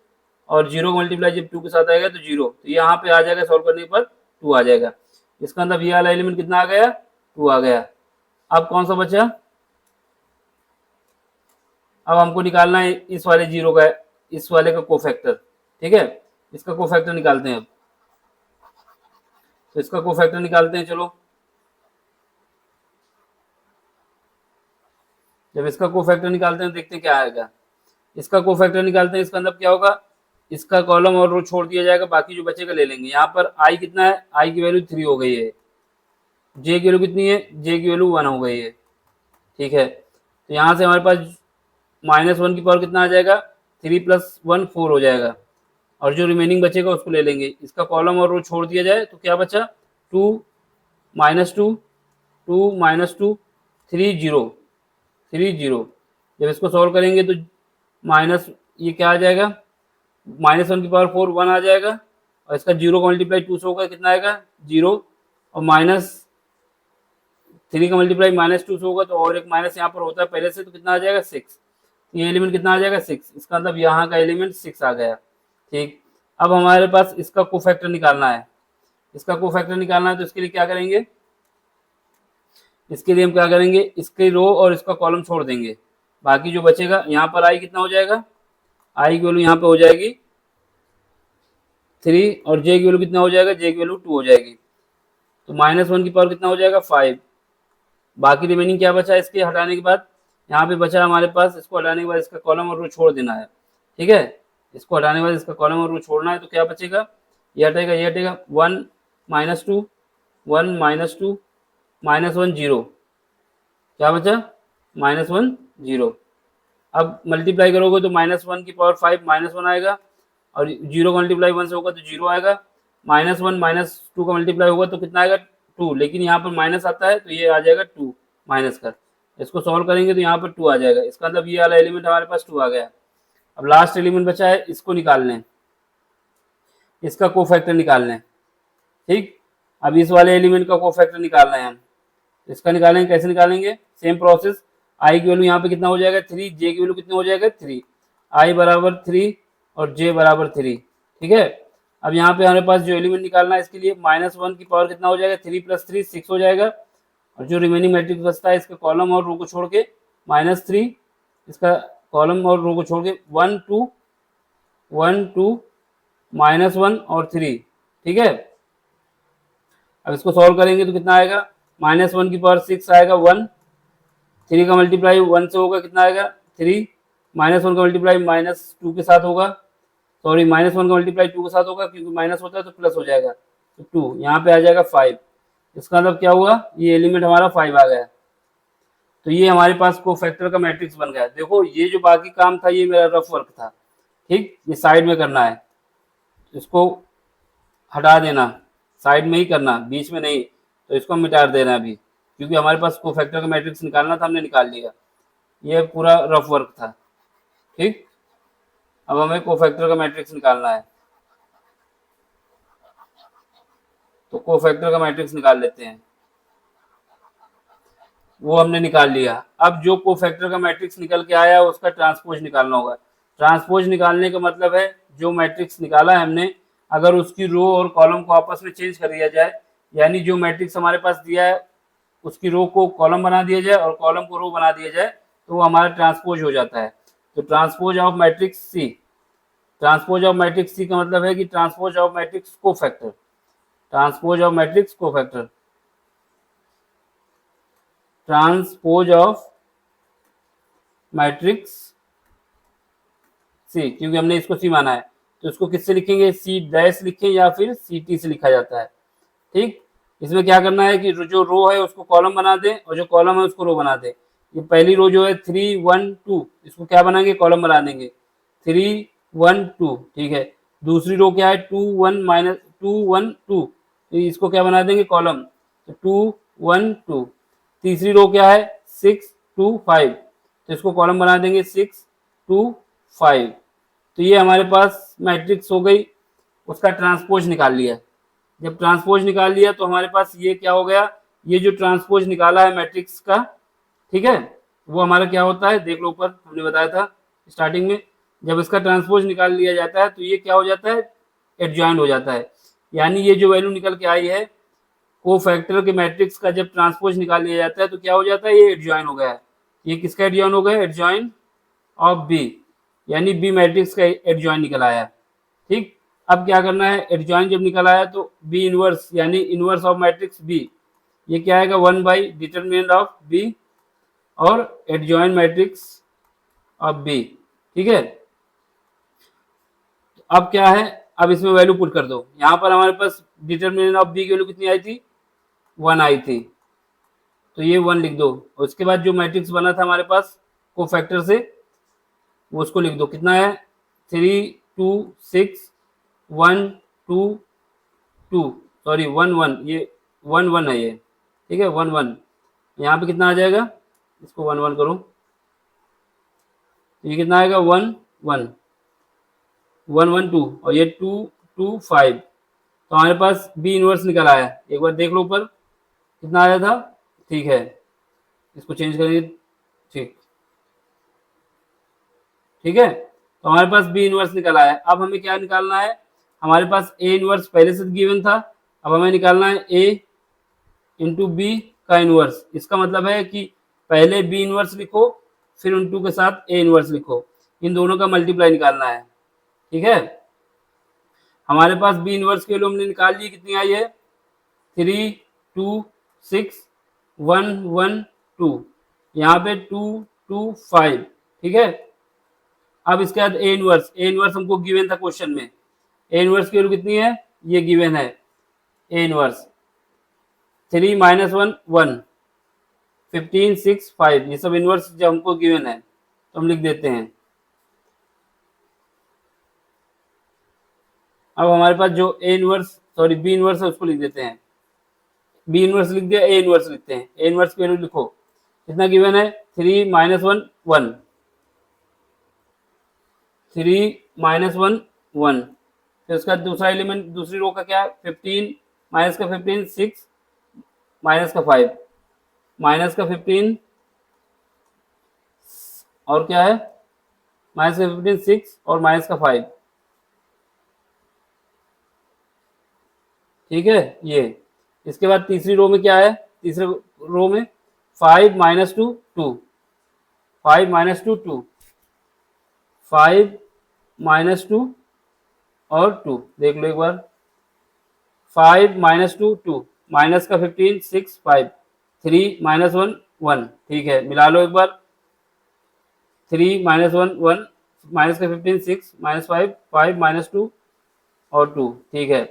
और 0 का मल्टीप्लाई जब 2 के साथ आएगा तो 0। तो यहाँ पे आ जाएगा, सॉल्व करने पर 2 आ जाएगा। इसका मतलब ये वाला एलिमेंट कितना आ गया, 2 आ गया। अब कौन सा बचा, अब हमको निकालना है इस वाले 0 का, इस वाले का कोफैक्टर, ठीक है। इसका कोफैक्टर निकालते हैं अब, तो इसका कोफैक्टर निकालते हैं, चलो। जब इसका कोफैक्टर निकालते हैं देखते हैं क्या आएगा। इसका कोफैक्टर निकालते हैं, इसका मतलब क्या होगा, इसका कॉलम और रो छोड़ दिया जाएगा, बाकी जो बचेगा ले लेंगे। यहाँ पर आई कितना है, आई की वैल्यू 3 हो गई है, जे की वैल्यू कितनी है, जे की वैल्यू 1 हो गई है, ठीक है। तो यहाँ से हमारे पास -1 की पावर कितना आ जाएगा, 3 + 1 4 हो जाएगा, और जो रिमेनिंग बचेगा उसको ले लेंगे। इसका कॉलम और रो छोड़ दिया जाए तो क्या बचा, 2 -2 2 -2 3 0 3 0। जब इसको सॉल्व करेंगे तो माइनस ये क्या आ जाएगा, -1 की पावर 4 1 आ जाएगा, और इसका 0 का मल्टीप्लाई 2 से होगा, कितना आएगा 0, और -3 का मल्टीप्लाई -2 से होगा तो और एक माइनस यहाँ पर होता है पहले से, तो कितना आ जाएगा 6। ये एलिमेंट कितना आ जाएगा 6, इसका मतलब यहाँ का एलिमेंट 6 आ गया, ठीक। अब हमारे पास इसका कोफैक्टर निकालना है, इसका कोफैक्टर निकालना है तो इसके लिए क्या करेंगे, इसके लिए हम क्या करेंगे, इसके रो और इसका कॉलम छोड़ देंगे, बाकी जो बचेगा, यहाँ पर आई कितना हो जाएगा, आई की वैल्यू यहाँ पे हो जाएगी 3, और जे की वैल्यू कितना हो जाएगा, जे की वैल्यू 2 हो जाएगी। तो -1 की पावर कितना हो जाएगा 5, बाकी रिमेनिंग क्या बचा इसके हटाने के बाद, यहाँ पे बचा हमारे पास, इसको हटाने के बाद इसका कॉलम और रो छोड़ देना है, ठीक है। इसको हटाने के बाद इसका कॉलम और रो छोड़ना है तो क्या बचेगा, ये हटेगा, ये हटेगा, 1 -2 1 -2 -1 0, क्या बचा, -1 0। अब मल्टीप्लाई करोगे तो -1 की पावर 5 -1 आएगा, और 0 का मल्टीप्लाई 1 से होगा तो 0 आएगा, -1 -2 का मल्टीप्लाई होगा तो कितना आएगा 2, लेकिन यहाँ पर माइनस आता है तो ये आ जाएगा 2 माइनस का। इसको सॉल्व करेंगे तो यहाँ पर 2 आ जाएगा, इसका मतलब ये वाला एलिमेंट हमारे पास 2 आ गया। अब लास्ट एलिमेंट बचा है, इसको निकाल लें, इसका कोफैक्टर निकाल लें, ठीक। अब इस वाले एलिमेंट का कोफैक्टर निकालना है हम, इसका निकालेंगे, कैसे निकालेंगे, सेम प्रोसेस। आई की वैल्यू यहाँ पे कितना हो जाएगा 3, जे की वैल्यू कितना हो जाएगा 3, आई बराबर 3 और जे बराबर 3, ठीक है। अब यहाँ पे हमारे पास जो एलिमेंट निकालना है इसके लिए -1 की पावर कितना हो जाएगा, 3 + 3 6 हो जाएगा। और जो रिमेनिंग मैट्रिक्स बचता है इसके कॉलम और रो को छोड़ के -3, इसका कॉलम और रो को छोड़ के 1 2 1 2 -1 और 3, ठीक है। अब इसको सॉल्व करेंगे तो कितना आएगा, -1 की पावर 6 आएगा 1, 3 का मल्टीप्लाई 1 से होगा कितना आएगा 3, -1 का मल्टीप्लाई -2 के साथ होगा, सॉरी -1 का मल्टीप्लाई 2 के साथ होगा, क्योंकि माइनस होता है तो प्लस हो जाएगा, तो 2 यहाँ पे आ जाएगा 5। इसका मतलब क्या हुआ, ये एलिमेंट हमारा 5 आ गया। तो ये हमारे पास कोफैक्टर का मैट्रिक्स बन गया। देखो ये जो बाकी काम था ये मेरा रफ वर्क था, ठीक, ये साइड में करना है, इसको हटा देना, साइड में ही करना, बीच में नहीं, तो इसको मिटा देना अभी, क्योंकि हमारे पास कोफैक्टर का मैट्रिक्स निकालना था, हमने निकाल लिया। ये पूरा रफ वर्क था, ठीक। अब हमें कोफैक्टर का मैट्रिक्स निकालना है, तो कोफैक्टर का मैट्रिक्स निकाल लेते हैं। वो हमने निकाल लिया। अब जो कोफैक्टर का मैट्रिक्स निकल के आया उसका ट्रांसपोज निकालना होगा। ट्रांसपोज निकालने का मतलब है जो मैट्रिक्स निकाला है हमने, अगर उसकी रो और कॉलम को आपस में चेंज कर दिया जाए, यानी जो मैट्रिक्स हमारे पास दिया है उसकी रो को कॉलम बना दिया जाए और कॉलम को रो बना दिया जाए, तो वो हमारा ट्रांसपोज हो जाता है। तो transpose of matrix C, transpose of matrix C का मतलब है कि transpose of matrix cofactor, transpose of matrix cofactor, transpose of matrix C, क्योंकि हमने इसको सी माना है, तो इसको किससे लिखेंगे, सी डैश लिखें या फिर सी टी से लिखा जाता है, ठीक। इसमें क्या करना है कि जो रो है उसको कॉलम बना दें और जो कॉलम है उसको रो बना दें। ये पहली रो जो है 3 1 2, इसको क्या बनाएंगे, कॉलम बना देंगे, 3 1 2, ठीक है। दूसरी रो क्या है 2 1 -2 1 2, तो इसको क्या बना देंगे, कॉलम, तो 2 1 2। तीसरी रो क्या है 6 2 5, तो इसको कॉलम बना देंगे 6 2 5। तो ये हमारे पास मैट्रिक्स हो गई, उसका ट्रांसपोज निकाल लिया। जब ट्रांसपोज निकाल लिया तो हमारे पास ये क्या हो गया, ये जो ट्रांसपोज निकाला है मैट्रिक्स का, ठीक है, वो हमारा क्या होता है, देख लो ऊपर हमने बताया था स्टार्टिंग में, जब इसका ट्रांसपोज निकाल लिया जाता है तो ये क्या हो जाता है, एडजॉइंट हो जाता है। यानी ये जो वैल्यू निकल के आई है कोफैक्टर के मैट्रिक्स का, जब ट्रांसपोज निकाल लिया जाता है तो क्या हो जाता है, ये एडजॉइन हो गया है। ये किसका एडजॉइन हो गया, एडजॉइन ऑफ बी, यानी बी मैट्रिक्स का एडजॉइन निकल आया, ठीक। अब क्या करना है, एडजॉइन जब निकल आया तो बी इनवर्स यानी इनवर्स ऑफ मैट्रिक्स बी, ये क्या आएगा 1/डिटरमिनेंट ऑफ बी और एडजॉइन मैट्रिक्स ऑफ बी, ठीक है। अब क्या है, अब इसमें वैल्यू पुट कर दो। यहाँ पर हमारे पास डिटरमिनेंट ऑफ बी की वैल्यू कितनी आई थी, 1 आई थी, तो ये 1 लिख दो। उसके बाद जो मैट्रिक्स बना था हमारे पास कोफैक्टर से, वो उसको लिख दो, कितना है 3 2 6 1 2 2, सॉरी 1 1, ये 1 1 है ये, ठीक है 1 1। यहाँ पे कितना आ जाएगा, इसको 1 1 करो, ये कितना आएगा 1 1 1 1 2 और ये 2 2 5। तो हमारे पास बी इनवर्स निकल आया, एक बार देख लो ऊपर कितना आया था, ठीक है, इसको चेंज करेंगे, ठीक, ठीक है। तो हमारे पास बी इनवर्स निकल आया। अब हमें क्या निकालना है, हमारे पास ए इनवर्स पहले से गिवन था, अब हमें निकालना है ए इंटू बी का इनवर्स। इसका मतलब है कि पहले बी इनवर्स लिखो फिर इंटू के साथ ए इनवर्स लिखो, इन दोनों का मल्टीप्लाई निकालना है, ठीक है। हमारे पास बी इनवर्स के लिए हमने निकाल ली, कितनी आई है 3 2 6 1 1 2, यहाँ पे 2 2 5, ठीक है। अब इसके बाद ए इनवर्स, ए इनवर्स हमको गिवन था क्वेश्चन में, ए इनवर्स की वैल्यू कितनी है, ये गिवन है ए इनवर्स 3 -1 1 15 6 5, ये सब इनवर्स जो हमको गिवन है तो हम लिख देते हैं। अब हमारे पास जो A inverse sorry B inverse है उसको लिख देते हैं, बी इनवर्स लिख दिया, ए इनवर्स लिखते हैं। ए इनवर्स की वैल्यू लिखो, कितना गिवन है 3 -1 1 3 -1 1, फिर उसका दूसरा एलिमेंट दूसरी रो का क्या है 15 माइनस का 15 6 माइनस का 5 माइनस का 15 और क्या है माइनस का 15 6 और माइनस का 5, ठीक है ये। इसके बाद तीसरी रो में क्या है, तीसरे रो में 5 minus two 2, 5 minus two 2, 5 minus two और 2 देख लो एक बार। 5 माइनस टू 2, माइनस का 15 6 5, 3 माइनस 1 1, ठीक है मिला लो एक बार। 3 माइनस 1 1, माइनस का 15 6, माइनस 5 5 माइनस 2 और 2, ठीक है।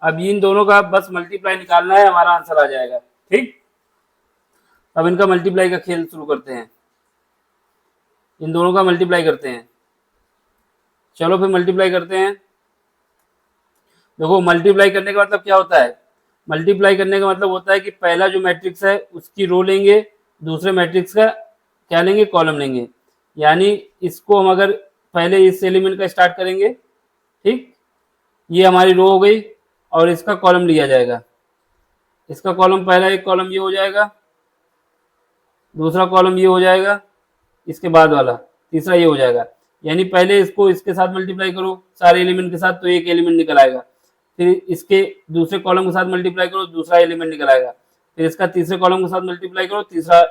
अब इन दोनों का बस मल्टीप्लाई निकालना है, हमारा आंसर आ जाएगा। ठीक, अब इनका मल्टीप्लाई का खेल शुरू करते हैं, इन दोनों का मल्टीप्लाई करते हैं। चलो फिर मल्टीप्लाई करते हैं। देखो मल्टीप्लाई करने का मतलब क्या होता है, मल्टीप्लाई करने का मतलब होता है कि पहला जो मैट्रिक्स है उसकी रो लेंगे, दूसरे मैट्रिक्स का क्या लेंगे, कॉलम लेंगे। यानी इसको हम अगर पहले इस एलिमेंट का स्टार्ट करेंगे, ठीक, ये हमारी रो हो गई और इसका कॉलम लिया जाएगा। इसका कॉलम, पहला एक कॉलम ये हो जाएगा, दूसरा कॉलम ये हो जाएगा, इसके बाद वाला तीसरा ये हो जाएगा। यानी पहले इसको इसके साथ मल्टीप्लाई करो सारे एलिमेंट के साथ तो एक एलिमेंट निकल आएगा, फिर इसके दूसरे कॉलम के साथ मल्टीप्लाई करो दूसरा एलिमेंट निकल आएगा, फिर इसका तीसरे कॉलम के साथ मल्टीप्लाई करो तीसरा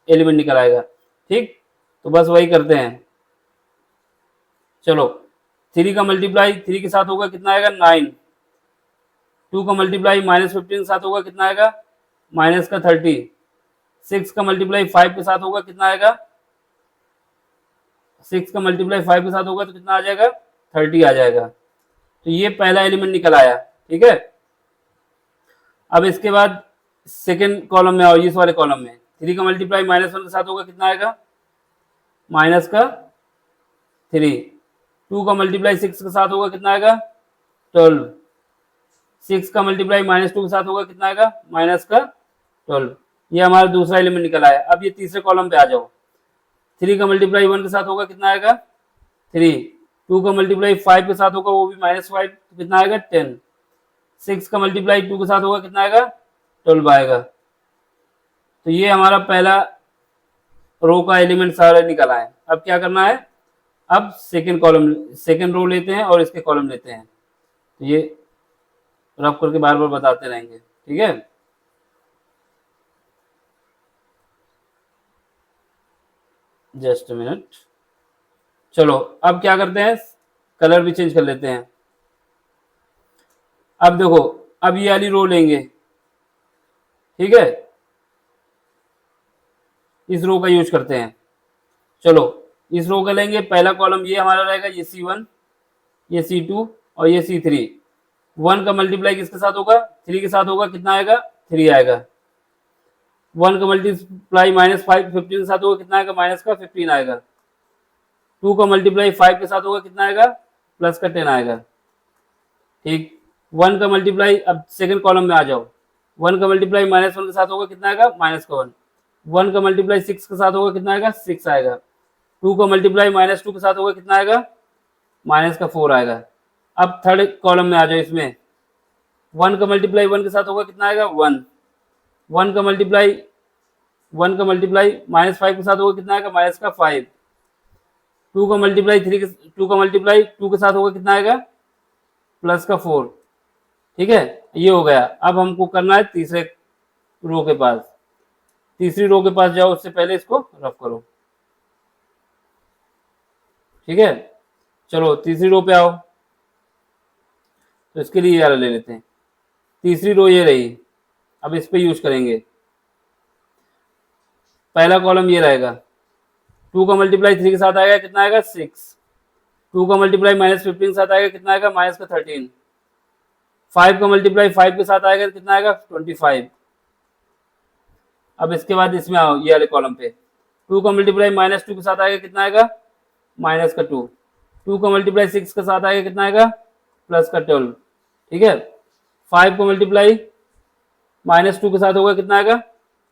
एलिमेंट निकल आएगा। ठीक, तो बस वही करते हैं। चलो 3 का मल्टीप्लाई 3 के साथ होगा कितना आएगा 9, 2 का मल्टीप्लाई माइनस 15 के साथ होगा कितना आएगा माइनस का 30, 6 का मल्टीप्लाई 5 के साथ होगा कितना आएगा, 6 का मल्टीप्लाई 5 के साथ होगा तो कितना आ जाएगा 30 आ जाएगा। तो ये पहला एलिमेंट निकल आया। ठीक है, अब इसके बाद सेकेंड कॉलम में आओ, इस वाले कॉलम में 3 का मल्टीप्लाई माइनस 1 के साथ होगा कितना आएगा माइनस का 3, 2 का मल्टीप्लाई 6 के साथ होगा कितना आएगा 12, 6 का मल्टीप्लाई माइनस 2 के साथ होगा कितना आएगा माइनस का 12। ये हमारा दूसरा एलिमेंट निकल आया। अब ये तीसरे कॉलम पे आ जाओ, 3 का मल्टीप्लाई 1 के साथ होगा कितना आएगा 3, 2 का मल्टीप्लाई 5 के साथ होगा वो भी माइनस 5 तो कितना आएगा 10, 6 का मल्टीप्लाई 2 के साथ होगा कितना आएगा 12 आएगा। तो ये हमारा पहला रो का एलिमेंट सारा निकल आया। अब क्या करना है, अब सेकेंड कॉलम, सेकेंड रो लेते हैं और इसके कॉलम लेते हैं। तो ये रफ करके बार बार बताते रहेंगे। ठीक है, जस्ट मिनट। चलो अब क्या करते हैं, कलर भी चेंज कर लेते हैं। अब देखो, अब ये वाली रो लेंगे, ठीक है, इस रो का यूज करते हैं। चलो इस रो का लेंगे, पहला कॉलम ये हमारा रहेगा, ये C1, ये C2 और ये C3। 1 का मल्टीप्लाई किसके साथ होगा 3 के साथ होगा कितना आएगा 3 आएगा। 1 का मल्टीप्लाई माइनस 5 15 के साथ होगा कितना आएगा माइनस का 15 आएगा। 2 का मल्टीप्लाई 5 के साथ होगा कितना आएगा प्लस का 10 आएगा। ठीक, 1 का मल्टीप्लाई, अब सेकंड कॉलम में आ जाओ, 1 का मल्टीप्लाई माइनस 1 के साथ होगा कितना आएगा माइनस का 1, 1 का मल्टीप्लाई 6 के साथ होगा कितना आएगा 6 आएगा। 2 का मल्टीप्लाई माइनस 2 के साथ होगा कितना आएगा माइनस का 4 आएगा। अब थर्ड कॉलम में आ जाओ, इसमें 1 का मल्टीप्लाई 1 के साथ होगा कितना आएगा 1, 1 का मल्टीप्लाई माइनस 5 के साथ होगा कितना आएगा माइनस का 5, 2 का मल्टीप्लाई 2 का मल्टीप्लाई 2 के साथ होगा कितना आएगा प्लस का 4। ठीक है, ये हो गया। अब हमको करना है तीसरे रो के पास, तीसरी रो के पास जाओ, उससे पहले इसको रफ करो। ठीक है, चलो तीसरी रो पे आओ, तो इसके लिए यार ले लेते हैं। तीसरी रो ये रही, अब इस पे यूज करेंगे। पहला कॉलम ये रहेगा, 2 का मल्टीप्लाई 3 के साथ आएगा कितना आएगा 6, 2 का मल्टीप्लाई माइनस 15 के साथ आएगा कितना आएगा माइनस का 13, 5 का मल्टीप्लाई 5 के साथ आएगा कितना आएगा 25। अब इसके बाद इसमें आओ, ये वाले कॉलम पे 2 का मल्टीप्लाई माइनस 2 के साथ आएगा कितना आएगा माइनस का 2, 2 का मल्टीप्लाई 6 के साथ आएगा कितना आएगा प्लस का 12। ठीक है, 5 का मल्टीप्लाई माइनस 2 के साथ होगा कितना आएगा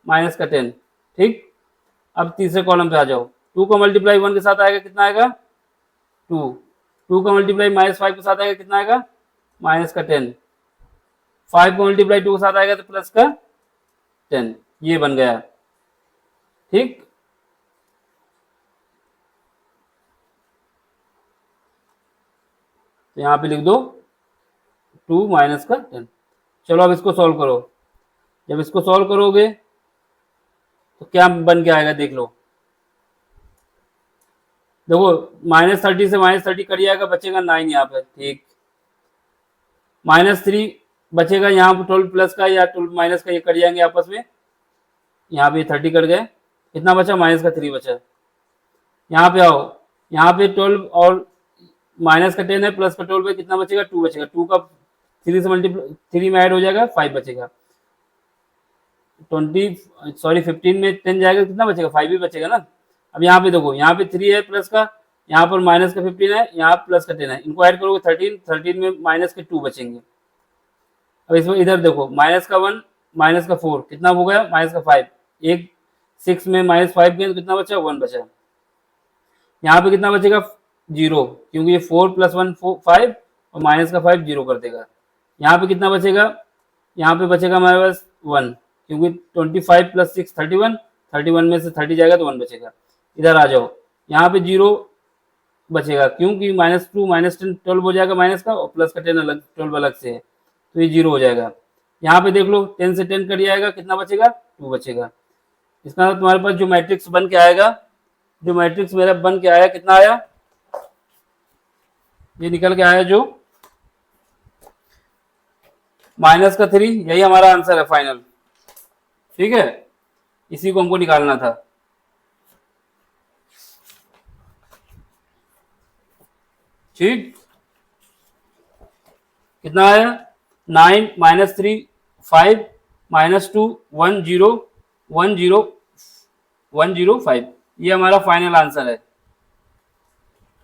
माइनस का 10। ठीक, अब तीसरे कॉलम पे आ जाओ, 2 का मल्टीप्लाई 1 के साथ आएगा कितना आएगा 2, 2 का मल्टीप्लाई माइनस 5 के साथ आएगा कितना आएगा माइनस का 10, 5 का मल्टीप्लाई 2 के साथ आएगा तो प्लस का 10। ये बन गया। ठीक, तो यहाँ पे लिख दो 2 माइनस का 10। चलो अब इसको सॉल्व करो। जब इसको सॉल्व करोगे तो क्या बन के आएगा देख लो। देखो -30 से -30 कट जाएगा, बचेगा 9 यहाँ पे, ठीक। -3 बचेगा यहाँ पर, 12 प्लस का या 12 माइनस का, ये कट जाएंगे आपस में। यहाँ पे 30 कट गए, कितना बचा, माइनस का 3 बचा। यहाँ पे आओ, यहाँ पे 12 और माइनस का 10 है, प्लस का 12 है, कितना बचेगा, 2 बचेगा। 2 का 3 से मल्टीप्लाई, 3 में ऐड हो जाएगा, 5 बचेगा। 15 में 10 जाएगा, कितना बचेगा, 5 ही बचेगा ना। अब यहाँ पे देखो, यहाँ पे 3 है प्लस का, यहाँ पर माइनस का 15 है, यहाँ प्लस का 10 है, इनको ऐड करोगे 13 में माइनस के 2 बचेंगे। अब इसमें इधर देखो, माइनस का 1 माइनस का 4 कितना हो गया, माइनस का 5, एक 6 में -5 गए तो कितना बचा, 1 बचा। यहाँ पे कितना बचेगा, 0, क्योंकि ये 4 + 1 5 और माइनस का 5 0 कर देगा। यहाँ पे कितना बचेगा, यहाँ पे बचेगा हमारे पास 1, क्योंकि 25 + 6 31, 31 में से 30 जाएगा तो 1 बचेगा। इधर आ जाओ, यहाँ पे 0 बचेगा, क्योंकि -2 -10 12 हो जाएगा माइनस का, और प्लस का 10 अलग, 12 अलग से है, तो ये 0 हो जाएगा। यहाँ पे देख लो 10 से 10 कट जाएगा, कितना बचेगा, 2 बचेगा। इसका मतलब तुम्हारे पास जो मैट्रिक्स बन के आएगा, जो मैट्रिक्स मेरा बन के आया, कितना आया, ये निकल के आया जो -3, यही हमारा आंसर है फाइनल। ठीक है, इसी को हमको निकालना था। ठीक, कितना आया, 9 -3 5 -2 1 0 1 0 1 0 5, ये हमारा फाइनल आंसर है।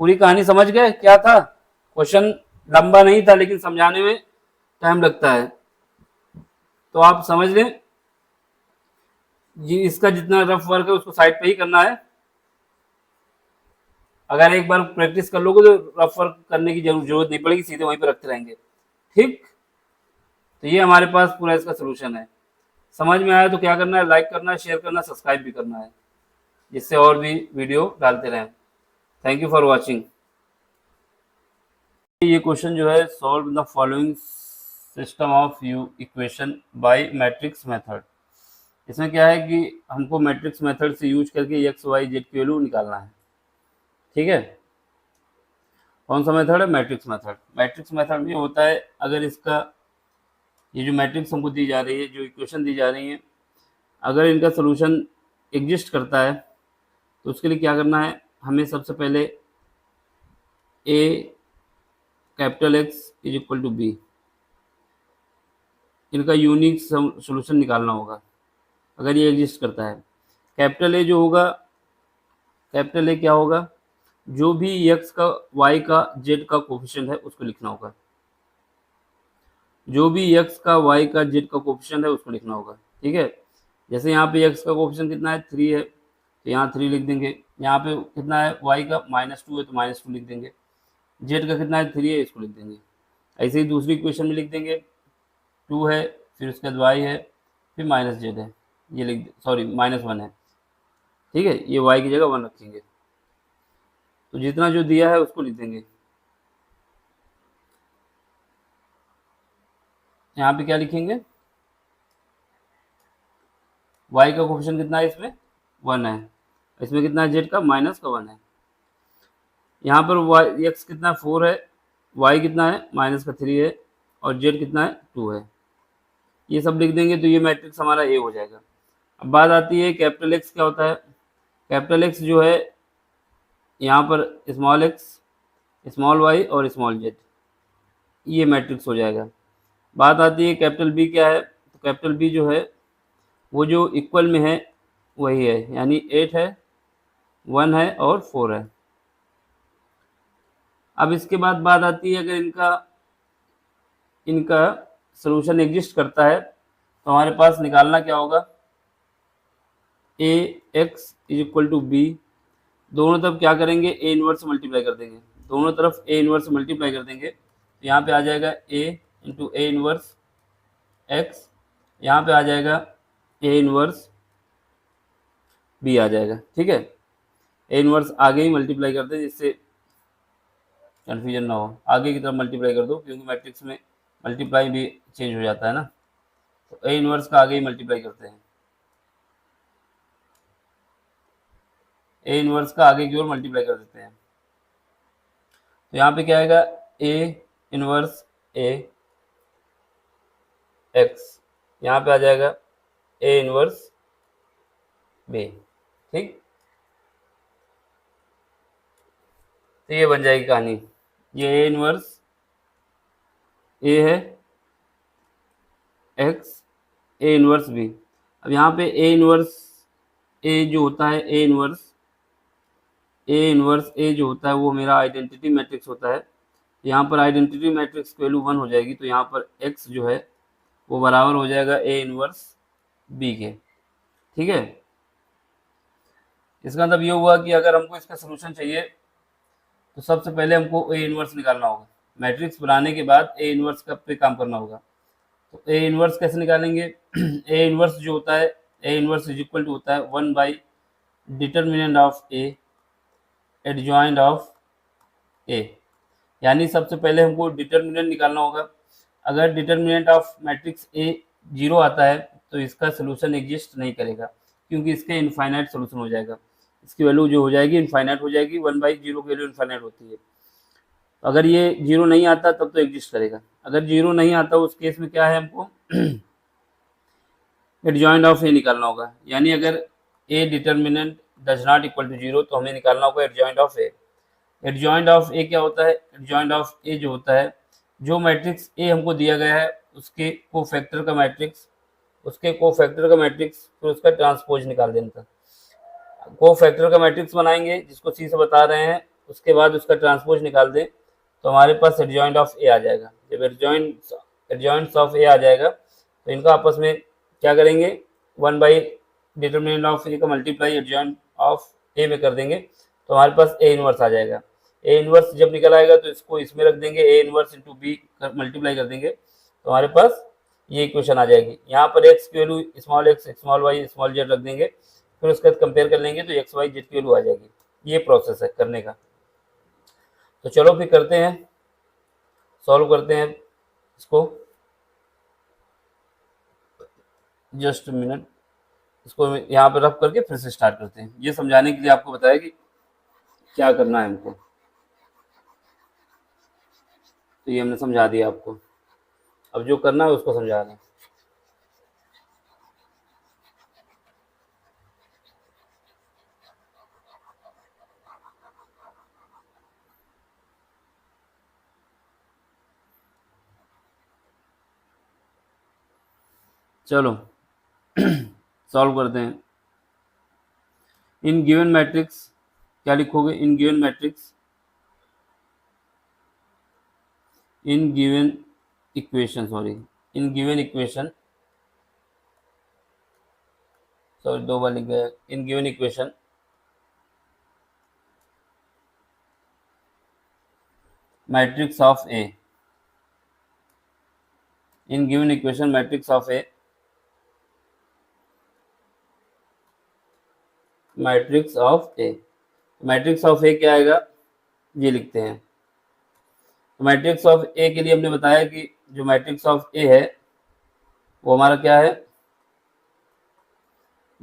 पूरी कहानी समझ गए क्या था। क्वेश्चन लंबा नहीं था, लेकिन समझाने में टाइम लगता है, तो आप समझ लें। ये इसका जितना रफ वर्क है उसको साइड पे ही करना है। अगर एक बार प्रैक्टिस कर लोगे तो रफ वर्क करने की जरूरत नहीं पड़ेगी, सीधे वहीं पे रखते रहेंगे। ठीक, तो ये हमारे पास पूरा इसका सोल्यूशन है। समझ में आया तो क्या करना है, लाइक करना है, शेयर करना, सब्सक्राइब भी करना है, जिससे और भी वीडियो डालते रहें। Thank you for watching. ये क्वेश्चन जो है, solve the following system of you equation by matrix method. इसमें क्या है कि हमको मैट्रिक्स मेथड से यूज करके एक्स वाई जेड की वैल्यू निकालना है। ठीक है, कौन सा मेथड है, मैट्रिक्स मेथड। मैट्रिक्स मेथड में होता है, अगर इसका ये जो मैट्रिक्स हमको दी जा रही है, जो इक्वेशन दी जा रही है, अगर इनका सोल्यूशन एग्जिस्ट करता है तो उसके लिए क्या करना है, हमें सबसे पहले A capital X is equal to B, इनका यूनिक सोल्यूशन निकालना होगा अगर ये एग्जिस्ट करता है। कैपिटल ए जो होगा, कैपिटल ए क्या होगा, जो भी एक्स का वाई का जेड का कोफिशिएंट है उसको लिखना होगा, जो भी एक्स का वाई का जेड का कोफिशिएंट है उसको लिखना होगा। ठीक है, जैसे यहाँ पे एक्स का कोफिशिएंट कितना है, 3 है, तो यहाँ 3 लिख देंगे। यहाँ पे कितना है, वाई का -2 है तो -2 लिख देंगे। जेड का कितना है, 3 है, इसको लिख देंगे। ऐसे ही दूसरी इक्वेशन में लिख देंगे, 2 है, फिर उसके बाद वाई है, फिर माइनस जेड है, ये लिख, सॉरी -1 है। ठीक है, ये वाई की जगह 1 रखेंगे, तो जितना जो दिया है उसको लिख देंगे। यहाँ पे क्या लिखेंगे, y का कोफिशिएंट कितना है, इसमें 1 है, इसमें कितना है, z का -1 है। यहाँ पर y x कितना 4 है, y कितना है -3 है, और z कितना है 2 है। ये सब लिख देंगे तो ये मैट्रिक्स हमारा ए हो जाएगा। अब बात आती है कैपिटल एक्स क्या होता है। कैपिटल एक्स जो है, यहाँ पर स्मॉल एक्स, स्मॉल वाई और स्मॉल जेड, ये मैट्रिक्स हो जाएगा। बात आती है कैपिटल बी क्या है, तो कैपिटल बी जो है वो जो इक्वल में है वही है, यानी 8 है, 1 है और 4 है। अब इसके बाद बात आती है, अगर इनका सोल्यूशन एग्जिस्ट करता है तो हमारे पास निकालना क्या होगा, A X is equal to B, दोनों तरफ क्या करेंगे, ए इनवर्स मल्टीप्लाई कर देंगे, दोनों तरफ ए इनवर्स मल्टीप्लाई कर देंगे, तो यहाँ पे आ जाएगा ए इंटू ए इनवर्स एक्स, यहाँ पे आ जाएगा ए इनवर्स बी आ जाएगा। ठीक है, ए इनवर्स आगे ही मल्टीप्लाई कर दे, जिससे कन्फ्यूजन ना हो, आगे की तरफ मल्टीप्लाई कर दो, क्योंकि मैट्रिक्स में मल्टीप्लाई भी चेंज हो जाता है ना। तो ए इनवर्स का आगे ही मल्टीप्लाई करते हैं, ए इनवर्स का आगे की ओर मल्टीप्लाई कर देते हैं। तो यहाँ पे क्या आएगा, ए इनवर्स ए एक्स, यहाँ पे आ जाएगा ए इनवर्स बी। ठीक, तो ये बन जाएगी कहानी। ये ए इनवर्स ए है एक्स, ए इनवर्स बी। अब यहाँ पे ए इनवर्स ए जो होता है, ए इनवर्स ए जो होता है वो मेरा आइडेंटिटी मैट्रिक्स होता है। यहाँ पर आइडेंटिटी मैट्रिक्स की वैल्यू 1 हो जाएगी, तो यहाँ पर x जो है वो बराबर हो जाएगा ए इनवर्स बी के। ठीक है, इसका मतलब ये हुआ कि अगर हमको इसका सोल्यूशन चाहिए तो सबसे पहले हमको ए इनवर्स निकालना होगा। मैट्रिक्स बनाने के बाद ए इनवर्स का पे काम करना होगा। तो ए इनवर्स कैसे निकालेंगे? ए इनवर्स जो होता है, A inverse is equal to होता है 1 by determinant of A adjoint of A. यानी सबसे पहले हमको डिटर्मिनेंट निकालना होगा। अगर डिटर्मिनेंट ऑफ मैट्रिक्स ए 0 आता है तो इसका सोल्यूशन एग्जिस्ट नहीं करेगा, क्योंकि इसका इनफाइनाइट सोल्यूशन हो जाएगा। इसकी वैल्यू जो हो जाएगी इनफाइनाइट हो जाएगी, 1/0 की वैल्यू इनफाइनाइट होती है। अगर ये 0 नहीं आता तब तो एग्जिस्ट करेगा। अगर 0 नहीं आता उस केस में क्या है, हमको एडजॉइंट ऑफ ए निकालना होगा। यानी अगर A determinant does not equal to 0 तो हमें निकालना होगा adjoint of A. Adjoint of A क्या होता है? एडजॉइंट ऑफ ए जो होता है, जो मैट्रिक्स ए हमको दिया गया है उसके कोफैक्टर का मैट्रिक्स, फिर उसका ट्रांसपोज निकाल देने का। कोफैक्टर का मैट्रिक्स बनाएंगे जिसको सी से बता रहे हैं, उसके बाद उसका ट्रांसपोज निकाल दें तो हमारे पास एडजॉइंट ऑफ ए आ जाएगा। जब एडजॉइंट्स ऑफ ए आ जाएगा तो इनका आपस में क्या करेंगे, 1 बाई डिटर्मिनेंट ऑफ ए का मल्टीप्लाई एडजॉइंट ऑफ ए में कर देंगे तो हमारे पास ए इनवर्स आ जाएगा। ए इनवर्स जब निकल आएगा तो इसको इसमें रख देंगे, A inverse into B multiply कर देंगे तो हमारे पास ये इक्वेशन आ जाएगी। यहाँ पर एक्स की value small X, small Y, small Z रख देंगे, फिर उसके बाद कंपेयर कर लेंगे तो एक्स वाई जेड की वैल्यू आ जाएगी। ये प्रोसेस है करने का। तो चलो फिर करते हैं, सॉल्व करते हैं इसको। जस्ट मिनट, इसको यहाँ पर रख करके फिर से स्टार्ट करते हैं। ये समझाने के लिए आपको बताया कि क्या करना है हमको, तो ये हमने समझा दिया आपको। अब जो करना है उसको समझा दें। चलो सॉल्व करते हैं। इन गिवन मैट्रिक्स क्या लिखोगे? In given matrix, in given equation, in given equation, sorry 2 बार लिख गया। In given equation matrix of A, in given equation matrix of A, matrix of A. Matrix of A क्या आएगा, ये लिखते हैं। तो मैट्रिक्स ऑफ ए के लिए हमने बताया कि जो मैट्रिक्स ऑफ ए है वो हमारा क्या है,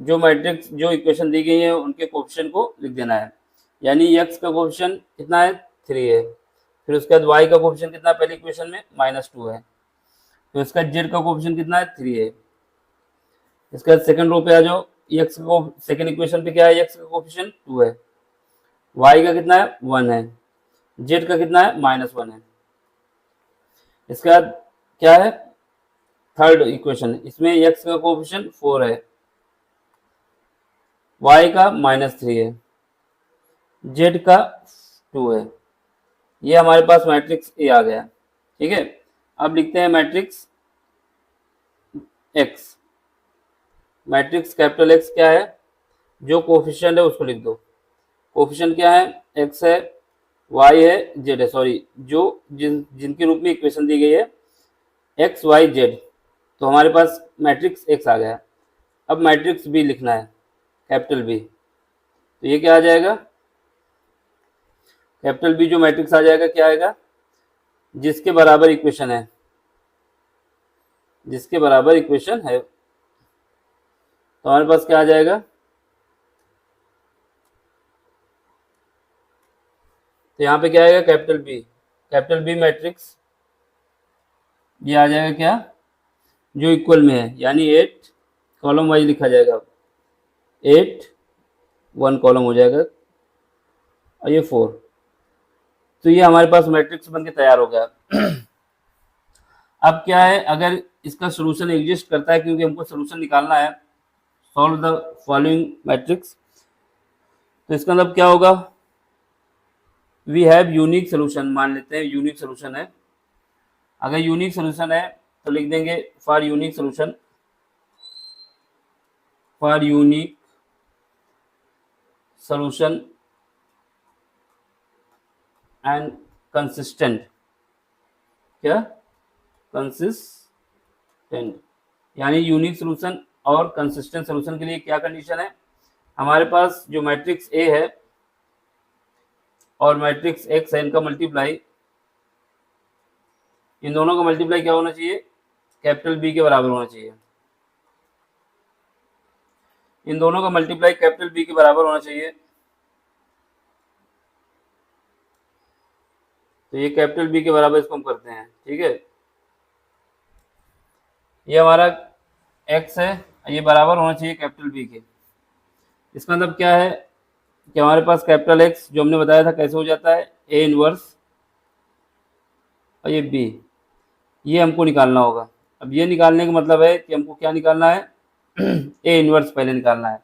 जो मैट्रिक्स जो इक्वेशन दी गई है उनके कोएफिशिएंट को लिख देना है। यानी x का कोएफिशिएंट कितना है, 3 है। फिर उसके बाद y का कोएफिशिएंट कितना है पहली इक्वेशन में, -2 है। तो इसका z का कोएफिशिएंट कितना है, 3 है। इसके बाद सेकंड रो पे आ जाओ, x को सेकंड इक्वेशन पे क्या है, x का कोएफिशिएंट 2 है, y का कितना है 1 है, z का कितना है -1 है। इसके बाद क्या है थर्ड इक्वेशन, इसमें x का कोएफिशिएंट 4 है, y का -3 है, z का 2 है। ये हमारे पास मैट्रिक्स ए आ गया। ठीक है, अब लिखते हैं matrix x। Matrix capital X क्या है, जो कोफिशिएंट है उसको लिख दो। कोफिशिएंट क्या है, x है, y है, z है, सॉरी जो जिनके रूप में इक्वेशन दी गई है x y z, तो हमारे पास मैट्रिक्स x आ गया। अब मैट्रिक्स B लिखना है, कैपिटल B। तो ये क्या आ जाएगा, कैपिटल B जो मैट्रिक्स आ जाएगा क्या आएगा, जिसके बराबर इक्वेशन है जिसके बराबर इक्वेशन है। तो हमारे पास क्या आ जाएगा, तो यहाँ पे क्या आएगा, कैपिटल बी मैट्रिक्स, ये आ जाएगा क्या, जो इक्वल में है, यानी 8 कॉलम वाइज लिखा जाएगा, 8 1 कॉलम हो जाएगा और ये 4। तो ये हमारे पास मैट्रिक्स बन के तैयार हो गया। अब क्या है, अगर इसका सोल्यूशन एग्जिस्ट करता है, क्योंकि हमको सोल्यूशन निकालना है, सॉल्व द फॉलोइंग मैट्रिक्स, तो इसका मतलब क्या होगा, वी हैव यूनिक सोल्यूशन, मान लेते हैं यूनिक सोल्यूशन है। अगर यूनिक सोल्यूशन है तो लिख देंगे for unique solution, for unique solution and consistent, क्या, कंसिस्टेंट, यानी यूनिक सोल्यूशन और कंसिस्टेंट सोल्यूशन के लिए क्या कंडीशन है, हमारे पास जो मैट्रिक्स ए है और मैट्रिक्स एक्स है, इनका मल्टीप्लाई, इन दोनों का मल्टीप्लाई क्या होना चाहिए, कैपिटल बी के बराबर होना चाहिए। इन दोनों का मल्टीप्लाई कैपिटल बी के बराबर होना चाहिए। तो ये कैपिटल बी के बराबर इसको हम करते हैं, ठीक है। ये हमारा एक्स है, ये बराबर होना चाहिए कैपिटल बी के। इसका मतलब क्या है कि हमारे पास कैपिटल एक्स जो हमने बताया था कैसे हो जाता है, ए इनवर्स, और ये बी, ये हमको निकालना होगा। अब ये निकालने का मतलब है कि हमको क्या निकालना है, ए इनवर्स पहले निकालना है।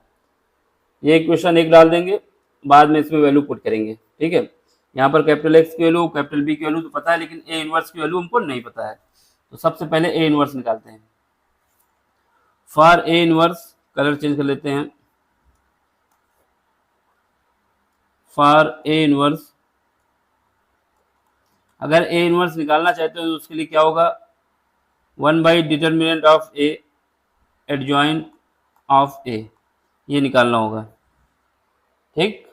ये इक्वेशन 1 डाल देंगे, बाद में इसमें वैल्यू पुट करेंगे, ठीक है। यहाँ पर कैपिटल एक्स की वैल्यू, कैपिटल बी की वैल्यू तो पता है, लेकिन ए इनवर्स की वैल्यू हमको नहीं पता है। तो सबसे पहले ए इनवर्स निकालते हैं। For A inverse, colour change कर लेते हैं, फॉर ए इनवर्स, अगर ए इनवर्स निकालना चाहते हो तो उसके लिए क्या होगा, 1 by determinant of A adjoin of A, ये निकालना होगा, ठीक।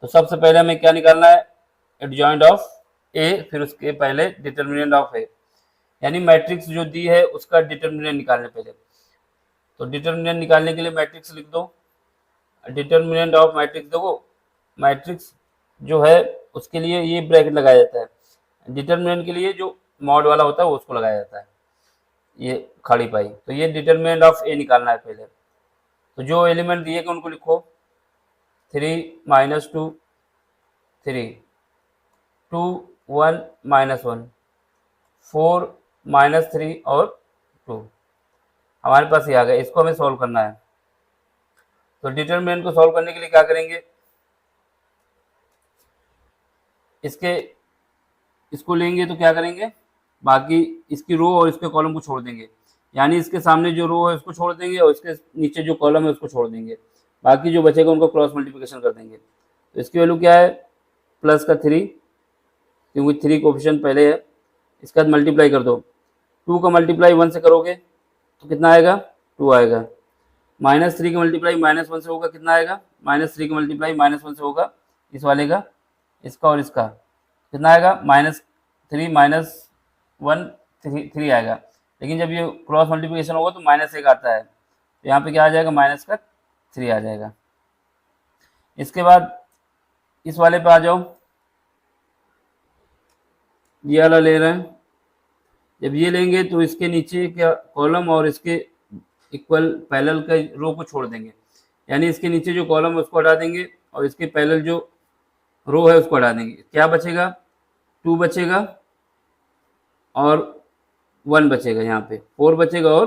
तो सबसे पहले हमें क्या निकालना है, एडजॉइंट ऑफ ए, फिर उसके पहले डिटर्मिनेंट ऑफ ए, यानी मैट्रिक्स जो दी है उसका डिटर्मिनेंट निकालने पहले। तो डिटर्मिनेंट निकालने के लिए मैट्रिक्स लिख दो, डिटर्मिनेंट ऑफ मैट्रिक्स, देखो मैट्रिक्स जो है उसके लिए ये ब्रैकेट लगाया जाता है, डिटर्मिनेंट के लिए जो मॉड वाला होता है वो उसको लगाया जाता है, ये खाली पाई। तो ये डिटर्मिनेंट ऑफ ए निकालना है पहले। तो जो एलिमेंट दिए गए उनको लिखो, 3 - 2 3, 2 1 -1, 4 -3 और 2, हमारे पास ये आ गया। इसको हमें सॉल्व करना है। तो डिटर्मिनेंट को सॉल्व करने के लिए क्या करेंगे, इसको लेंगे तो क्या करेंगे, बाकी इसकी रो और इसके कॉलम को छोड़ देंगे, यानी इसके सामने जो रो है उसको छोड़ देंगे और इसके नीचे जो कॉलम है उसको छोड़ देंगे, बाकी जो बचेगा उनको क्रॉस मल्टीप्लिकेशन कर देंगे। तो इसकी वैल्यू क्या है, प्लस का 3, क्योंकि 3 कोफिशिएंट पहले है। इसके बाद मल्टीप्लाई कर दो, 2 का मल्टीप्लाई 1 से करोगे तो कितना आएगा, 2 आएगा। -3 का मल्टीप्लाई -1 से होगा, कितना आएगा, -3 का मल्टीप्लाई -1 से होगा, इस वाले का, इसका और इसका, कितना आएगा, -3 - 1 3 आएगा। लेकिन जब ये क्रॉस मल्टीप्लिकेशन होगा तो -1 आता है, तो यहाँ पे क्या आ जाएगा, -3 आ जाएगा। इसके बाद इस वाले पे आ जाओ, ये वाला ले रहे हैं, जब ये लेंगे तो इसके नीचे क्या कॉलम और इसके इक्वल पैरेलल का रो को छोड़ देंगे, यानी इसके नीचे जो कॉलम है उसको हटा देंगे और इसके पैरेलल जो रो है उसको हटा देंगे। क्या बचेगा, 2 बचेगा और 1 बचेगा, यहाँ पे 4 बचेगा और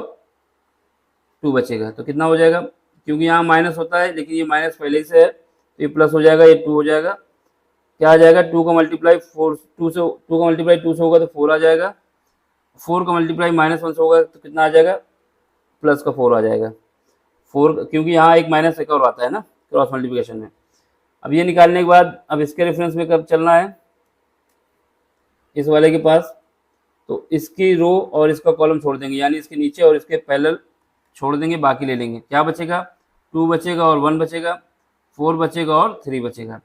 2 बचेगा। तो कितना हो जाएगा, क्योंकि यहाँ माइनस होता है लेकिन ये माइनस पहले से है तो ये प्लस हो जाएगा, ये 2 हो जाएगा। क्या आ जाएगा, 2 का मल्टीप्लाई 2 का मल्टीप्लाई 2 से होगा तो 4 आ जाएगा, 4 का मल्टीप्लाई -1 से होगा तो कितना आ जाएगा, प्लस का 4 आ जाएगा। 4, क्योंकि यहाँ एक माइनस एक और आता है ना क्रॉस मल्टीप्लिकेशन में। अब ये निकालने के बाद अब इसके रेफरेंस में कब चलना है, इस वाले के पास, तो इसकी रो और इसका कॉलम छोड़ देंगे, यानी इसके नीचे और इसके पैरेलल छोड़ देंगे, बाकी ले लेंगे। क्या बचेगा, 2 बचेगा और 1 बचेगा, 4 बचेगा और 3 बचेगा।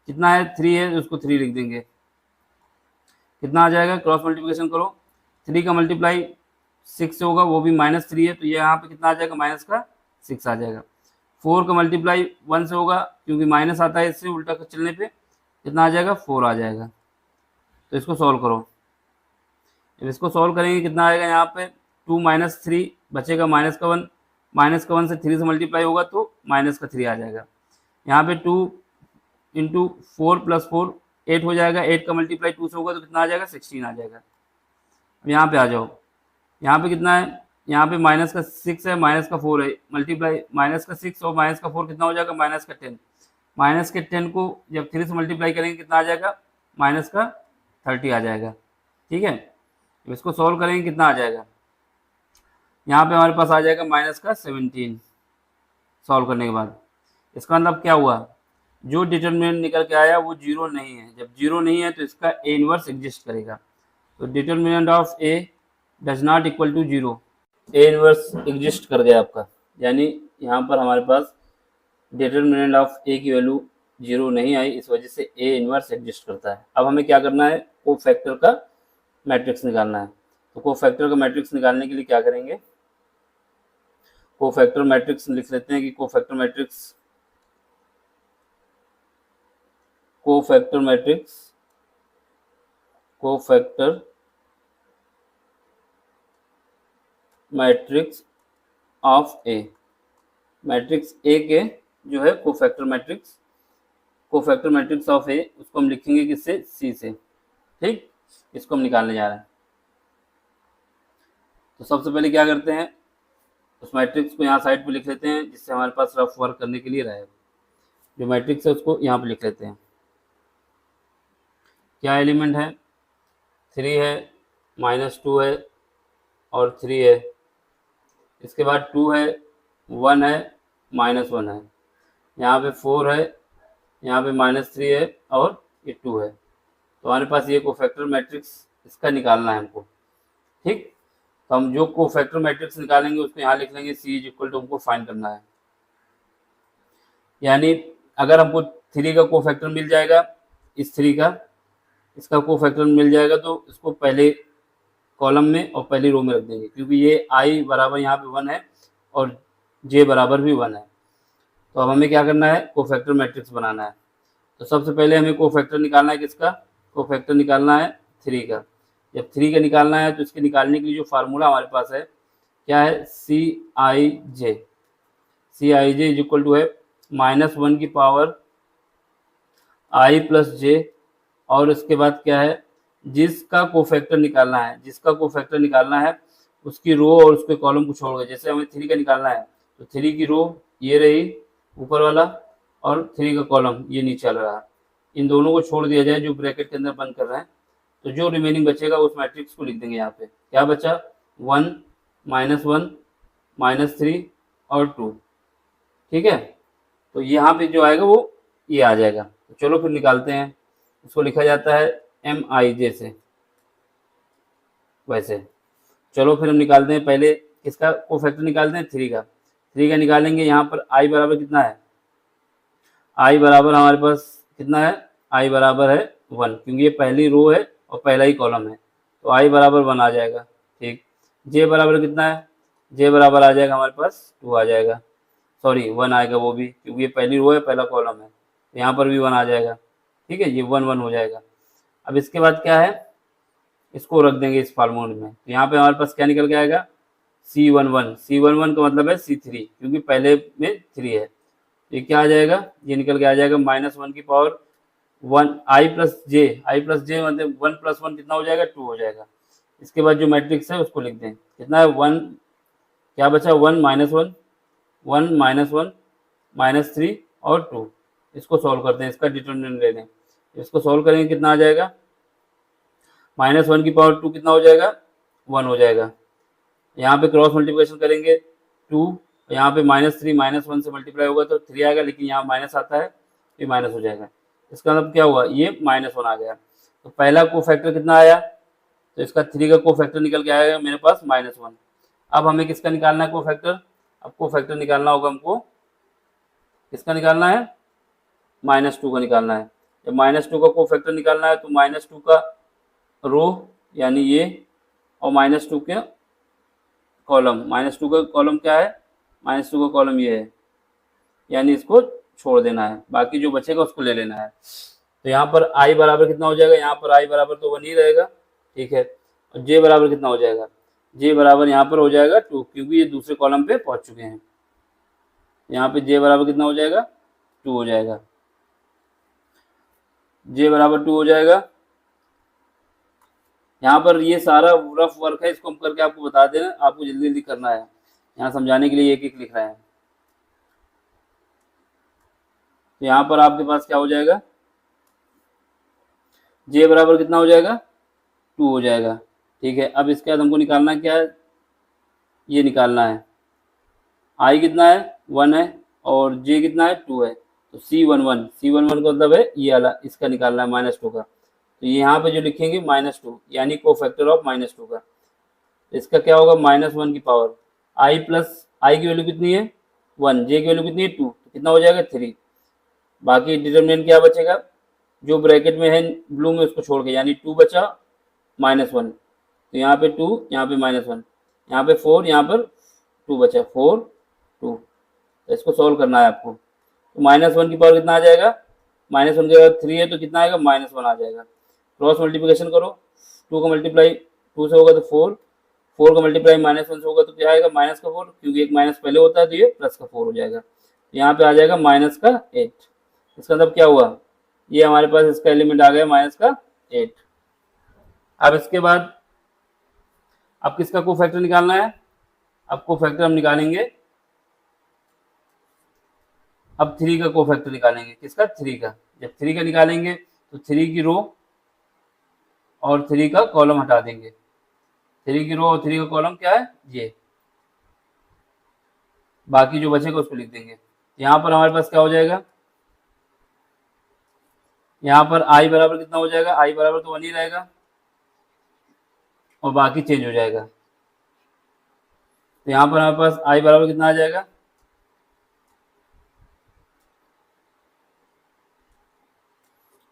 कितना है, 3 है, उसको 3 लिख देंगे। कितना आ जाएगा, क्रॉस मल्टीप्लिकेशन करो, 3 का मल्टीप्लाई 6 से होगा वो भी -3 है, तो ये यहाँ पे कितना आ जाएगा माइनस का 6 आ जाएगा। 4 का मल्टीप्लाई 1 से होगा क्योंकि माइनस आता है इससे उल्टा चलने पे, कितना आ जाएगा 4 आ जाएगा। तो इसको सॉल्व करो, जब इसको सॉल्व करेंगे कितना आएगा यहाँ पे 2 माइनस 3 बचेगा माइनस का 1, माइनस का 1 से 3 से मल्टीप्लाई होगा तो माइनस का 3 आ जाएगा। यहाँ पे 2 इंटू 4 प्लस 4 8 हो जाएगा, 8 का मल्टीप्लाई 2 से होगा तो कितना आ जाएगा 16 आ जाएगा। अब यहाँ पे आ जाओ, यहाँ पे कितना है, यहाँ पे माइनस का 6 है, माइनस का 4 है, मल्टीप्लाई माइनस का 6 और माइनस का 4 कितना हो जाएगा माइनस का 10, माइनस के 10 को जब 3 से मल्टीप्लाई करेंगे कितना आ जाएगा माइनस का 30 आ जाएगा। ठीक है, अब इसको सॉल्व करेंगे कितना आ जाएगा, यहाँ पे हमारे पास आ जाएगा माइनस का 17 सॉल्व करने के बाद। इसका मतलब क्या हुआ, जो डिटर्मिनेंट निकल के आया वो जीरो नहीं है, जब जीरो नहीं है तो इसका ए इनवर्स एग्जिस्ट करेगा। तो determinant of A does not equal to zero, A inverse exist कर गया आपका, यानी यहाँ पर हमारे पास डिटर्मिनेंट ऑफ ए की वैल्यू जीरो नहीं आई, इस वजह से ए इनवर्स एग्जिस्ट करता है। अब हमें क्या करना है, कोफैक्टर का मैट्रिक्स निकालना है। तो कोफैक्टर का मैट्रिक्स निकालने के लिए क्या करेंगे, कोफैक्टर मैट्रिक्स लिख लेते हैं कि cofactor matrix of A, matrix A के जो है कोफैक्टर मैट्रिक्स ऑफ ए, उसको हम लिखेंगे किससे, सी से। ठीक, इसको हम निकालने जा रहे हैं। तो सबसे पहले क्या करते हैं, उस मैट्रिक्स को यहाँ साइड पे लिख लेते हैं जिससे हमारे पास रफ वर्क करने के लिए रहे। जो मैट्रिक्स है उसको यहाँ पे लिख लेते हैं। क्या एलिमेंट है, 3 है, -2 है और 3 है, इसके बाद 2 है, 1 है, -1 है, यहाँ पे 4 है, यहाँ पे -3 है और ये 2 है। तो हमारे पास ये कोफैक्टर मैट्रिक्स इसका निकालना है हमको। ठीक, तो हम जो कोफैक्टर मैट्रिक्स निकालेंगे उसको यहाँ लिख लेंगे, सी इज इक्वल टू हमको फाइंड करना है। यानी अगर हमको 3 का कोफैक्टर मिल जाएगा, इस 3 का इसका कोफैक्टर मिल जाएगा तो इसको पहले कॉलम में और पहली रो में रख देंगे, क्योंकि ये आई बराबर यहाँ पे 1 है और जे बराबर भी 1 है। तो अब हमें क्या करना है, कोफैक्टर मैट्रिक्स बनाना है। तो सबसे पहले हमें कोफैक्टर निकालना है, किसका कोफैक्टर निकालना है, 3 का। जब 3 का निकालना है तो इसके निकालने के लिए जो फार्मूला हमारे पास है क्या है, सी आई जे इज इक्वल टू है -1 की पावर आई प्लस जे, और इसके बाद क्या है, जिसका कोफैक्टर निकालना है उसकी रो और उसके कॉलम को छोड़ गए। जैसे हमें 3 का निकालना है तो 3 की रो ये रही ऊपर वाला और 3 का कॉलम ये नीचे वाला रहा, इन दोनों को छोड़ दिया जाए जो ब्रैकेट के अंदर बंद कर रहे हैं। तो जो रिमेनिंग बचेगा उस मैट्रिक्स को लिख देंगे यहाँ पे। क्या बचा, 1 -1 -3 और 2। ठीक है, तो यहाँ पे जो आएगा वो ये आ जाएगा। तो चलो फिर निकालते हैं। इसको लिखा जाता है MIJ से, वैसे चलो फिर हम निकालते हैं। पहले किसका कोफैक्टर निकालते हैं, 3 का निकालेंगे। यहाँ पर I बराबर कितना है, I बराबर हमारे पास कितना है, I बराबर है 1, क्योंकि ये पहली रो है और पहला ही कॉलम है, तो I बराबर 1 आ जाएगा। ठीक, J बराबर कितना है, J बराबर आ जाएगा हमारे पास 2 आ जाएगा, सॉरी 1 आएगा वो भी, क्योंकि ये पहली रो है पहला कॉलम है, तो यहाँ पर भी 1 आ जाएगा। ठीक है, ये 1 हो जाएगा। अब इसके बाद क्या है, इसको रख देंगे इस फार्मूले में। तो यहाँ पे हमारे पास क्या निकल के आएगा, C11 का मतलब है C3, क्योंकि पहले में 3 है। ये क्या आ जाएगा, ये निकल के आ जाएगा -1 की पावर 1 I प्लस जे मतलब 1 + 1 कितना हो जाएगा, 2 हो जाएगा। इसके बाद जो मैट्रिक्स है उसको लिख दें, कितना है 1, क्या बचा 1 -1 -3 और 2। इसको सॉल्व करते हैं, इसका डिटर्मिनेंट ले लें। इसको सॉल्व करेंगे कितना आ जाएगा, -1 की पावर 2 कितना हो जाएगा, 1 हो जाएगा। यहाँ पे क्रॉस मल्टीप्लिकेशन करेंगे 2, यहाँ पे -3 -1 से मल्टीप्लाई होगा तो 3 आएगा, लेकिन यहाँ माइनस आता है ये माइनस हो जाएगा। इसका मतलब क्या हुआ, ये -1 आ गया। तो पहला कोफैक्टर कितना आया, तो इसका 3 का कोफैक्टर निकल के आएगा मेरे पास -1। अब हमें किसका निकालना है कोफैक्टर, अब कोफैक्टर निकालना होगा हमको, किसका निकालना है, -2 का निकालना है। जब -2 का कोफैक्टर निकालना है तो -2 का रो यानी ये और -2 के कॉलम, -2 का कॉलम क्या है, -2 का कॉलम ये है, यानी इसको छोड़ देना है, बाकी जो बचेगा उसको ले लेना है। तो यहाँ पर i बराबर कितना हो जाएगा, यहाँ पर i बराबर तो 1 ही रहेगा, ठीक है। और j बराबर कितना हो जाएगा, j बराबर यहाँ पर हो जाएगा 2, क्योंकि ये दूसरे कॉलम पे पहुंच चुके हैं। यहाँ पे j बराबर कितना हो जाएगा, 2 हो जाएगा, j बराबर 2 हो जाएगा। यहाँ पर ये सारा रफ वर्क है, इसको हम करके आपको बता देना, आपको जल्दी जल्दी करना है, यहाँ समझाने के लिए एक एक लिख रहे हैं। तो यहाँ पर आपके पास क्या हो जाएगा, j बराबर कितना हो जाएगा, 2 हो जाएगा, ठीक है। अब इसके बाद हमको निकालना क्या है, ये निकालना है, i कितना है, 1 है, और j कितना है, 2 है। तो C11 का मतलब है ये वाला, इसका निकालना है -2 का। तो यहाँ पे जो लिखेंगे -2, यानी कोफैक्टर ऑफ -2 का, इसका क्या होगा, -1 की पावर i प्लस i की वैल्यू कितनी है 1, j की वैल्यू कितनी है 2, तो कितना हो जाएगा 3। बाकी डिटरमिनेंट क्या बचेगा, जो ब्रैकेट में है ब्लू में उसको छोड़ के, यानी 2 बचा -1, तो यहाँ पे 2, यहाँ पे -1, यहाँ पे 4, यहाँ पर 2 बचा, 4 2। तो इसको सॉल्व करना है आपको। तो -1 की पावर कितना आ जाएगा, -1 के बाद 3 है तो कितना आएगा, -1 आ जाएगा। क्रॉस मल्टीप्लिकेशन करो, 2 का मल्टीप्लाई 2 से होगा तो 4, 4 का मल्टीप्लाई -1 से होगा तो क्या आएगा, -4, क्योंकि एक माइनस पहले होता है तो ये +4 हो जाएगा। यहाँ पे आ जाएगा -8। इसका मतलब क्या हुआ, ये हमारे पास इसका एलिमेंट आ गया -8। अब इसके बाद अब किसका कोफैक्टर निकालना है, अब कोफैक्टर हम निकालेंगे, अब 3 का कोफैक्टर निकालेंगे, किसका, 3 का। जब 3 का निकालेंगे तो 3 की रो और 3 का कॉलम हटा देंगे, 3 की रो और 3 का कॉलम क्या है, ये, बाकी जो बचेगा उसको लिख देंगे। यहाँ पर हमारे पास क्या हो जाएगा, यहाँ पर i बराबर कितना हो जाएगा, i बराबर तो 1 ही रहेगा, और बाकी चेंज हो जाएगा। तो यहाँ पर हमारे पास i बराबर कितना आ जाएगा,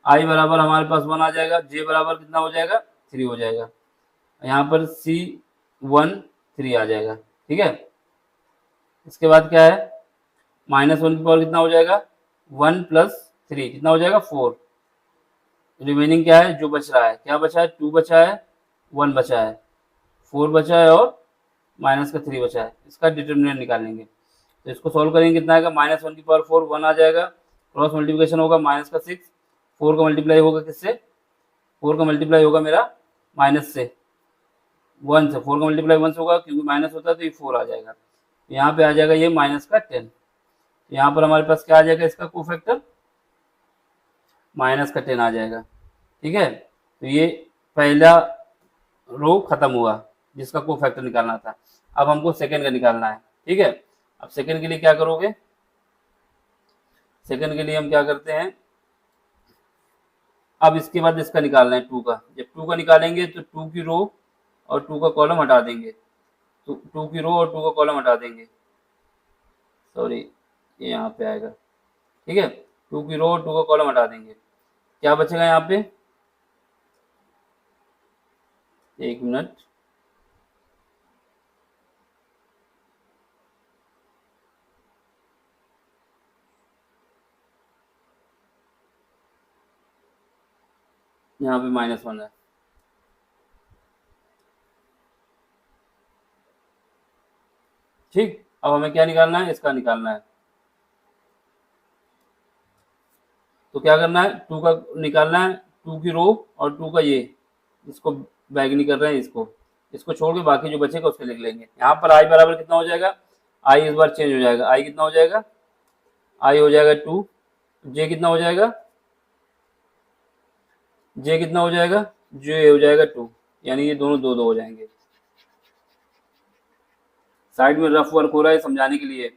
i बराबर हमारे पास 1 आ जाएगा, j बराबर कितना हो जाएगा, 3 हो जाएगा, यहाँ पर C13 आ जाएगा, ठीक है। इसके बाद क्या है, -1 की पावर कितना हो जाएगा, 1 + 3 कितना हो जाएगा, 4। रिमेनिंग क्या है, जो बच रहा है, क्या बचा है, 2 बचा है, 1 बचा है, 4 बचा है, और -3 बचा है। इसका डिटरमिनेंट निकालेंगे, तो इसको सॉल्व करेंगे, कितना आएगा, -1 की पावर 4, 1 आ जाएगा, क्रॉस मल्टीप्लिकेशन होगा -6, 4 का मल्टीप्लाई होगा किससे, 4 का मल्टीप्लाई होगा मेरा माइनस से 1 से, 4 का मल्टीप्लाई 1 से होगा, क्योंकि माइनस होता है तो ये 4 आ जाएगा। यहाँ पे आ जाएगा ये -10। यहाँ पर हमारे पास क्या आ जाएगा, इसका कोफैक्टर -10 आ जाएगा, ठीक है। तो ये पहला रो खत्म हुआ जिसका कोफैक्टर निकालना था। अब हमको सेकंड का निकालना है, ठीक है। अब सेकंड के लिए क्या करोगे, सेकंड के लिए हम क्या करते हैं, अब इसके बाद इसका निकालना है 2 का। जब 2 का निकालेंगे तो 2 की रो और 2 का कॉलम हटा देंगे, तो 2 की रो और 2 का कॉलम हटा देंगे, सॉरी ये यहाँ पे आएगा, ठीक है। 2 की रो और 2 का कॉलम हटा देंगे, क्या बचेगा यहाँ पे, 1 मिनट, यहाँ पे -1 है, ठीक। अब हमें क्या निकालना है, इसका निकालना है। तो क्या करना है, 2 का निकालना है, 2 की रो और 2 का ये, इसको बैगनी कर रहे हैं, इसको छोड़ के बाकी जो बचेगा उसके लिख लेंगे। यहाँ पर i बराबर कितना हो जाएगा, i इस बार चेंज हो जाएगा, i कितना हो जाएगा, i हो जाएगा 2, j कितना हो जाएगा, j कितना हो जाएगा, j हो जाएगा 2, यानी ये दोनों 2 2 हो जाएंगे। साइड में रफ वर्क हो रहा है समझाने के लिए,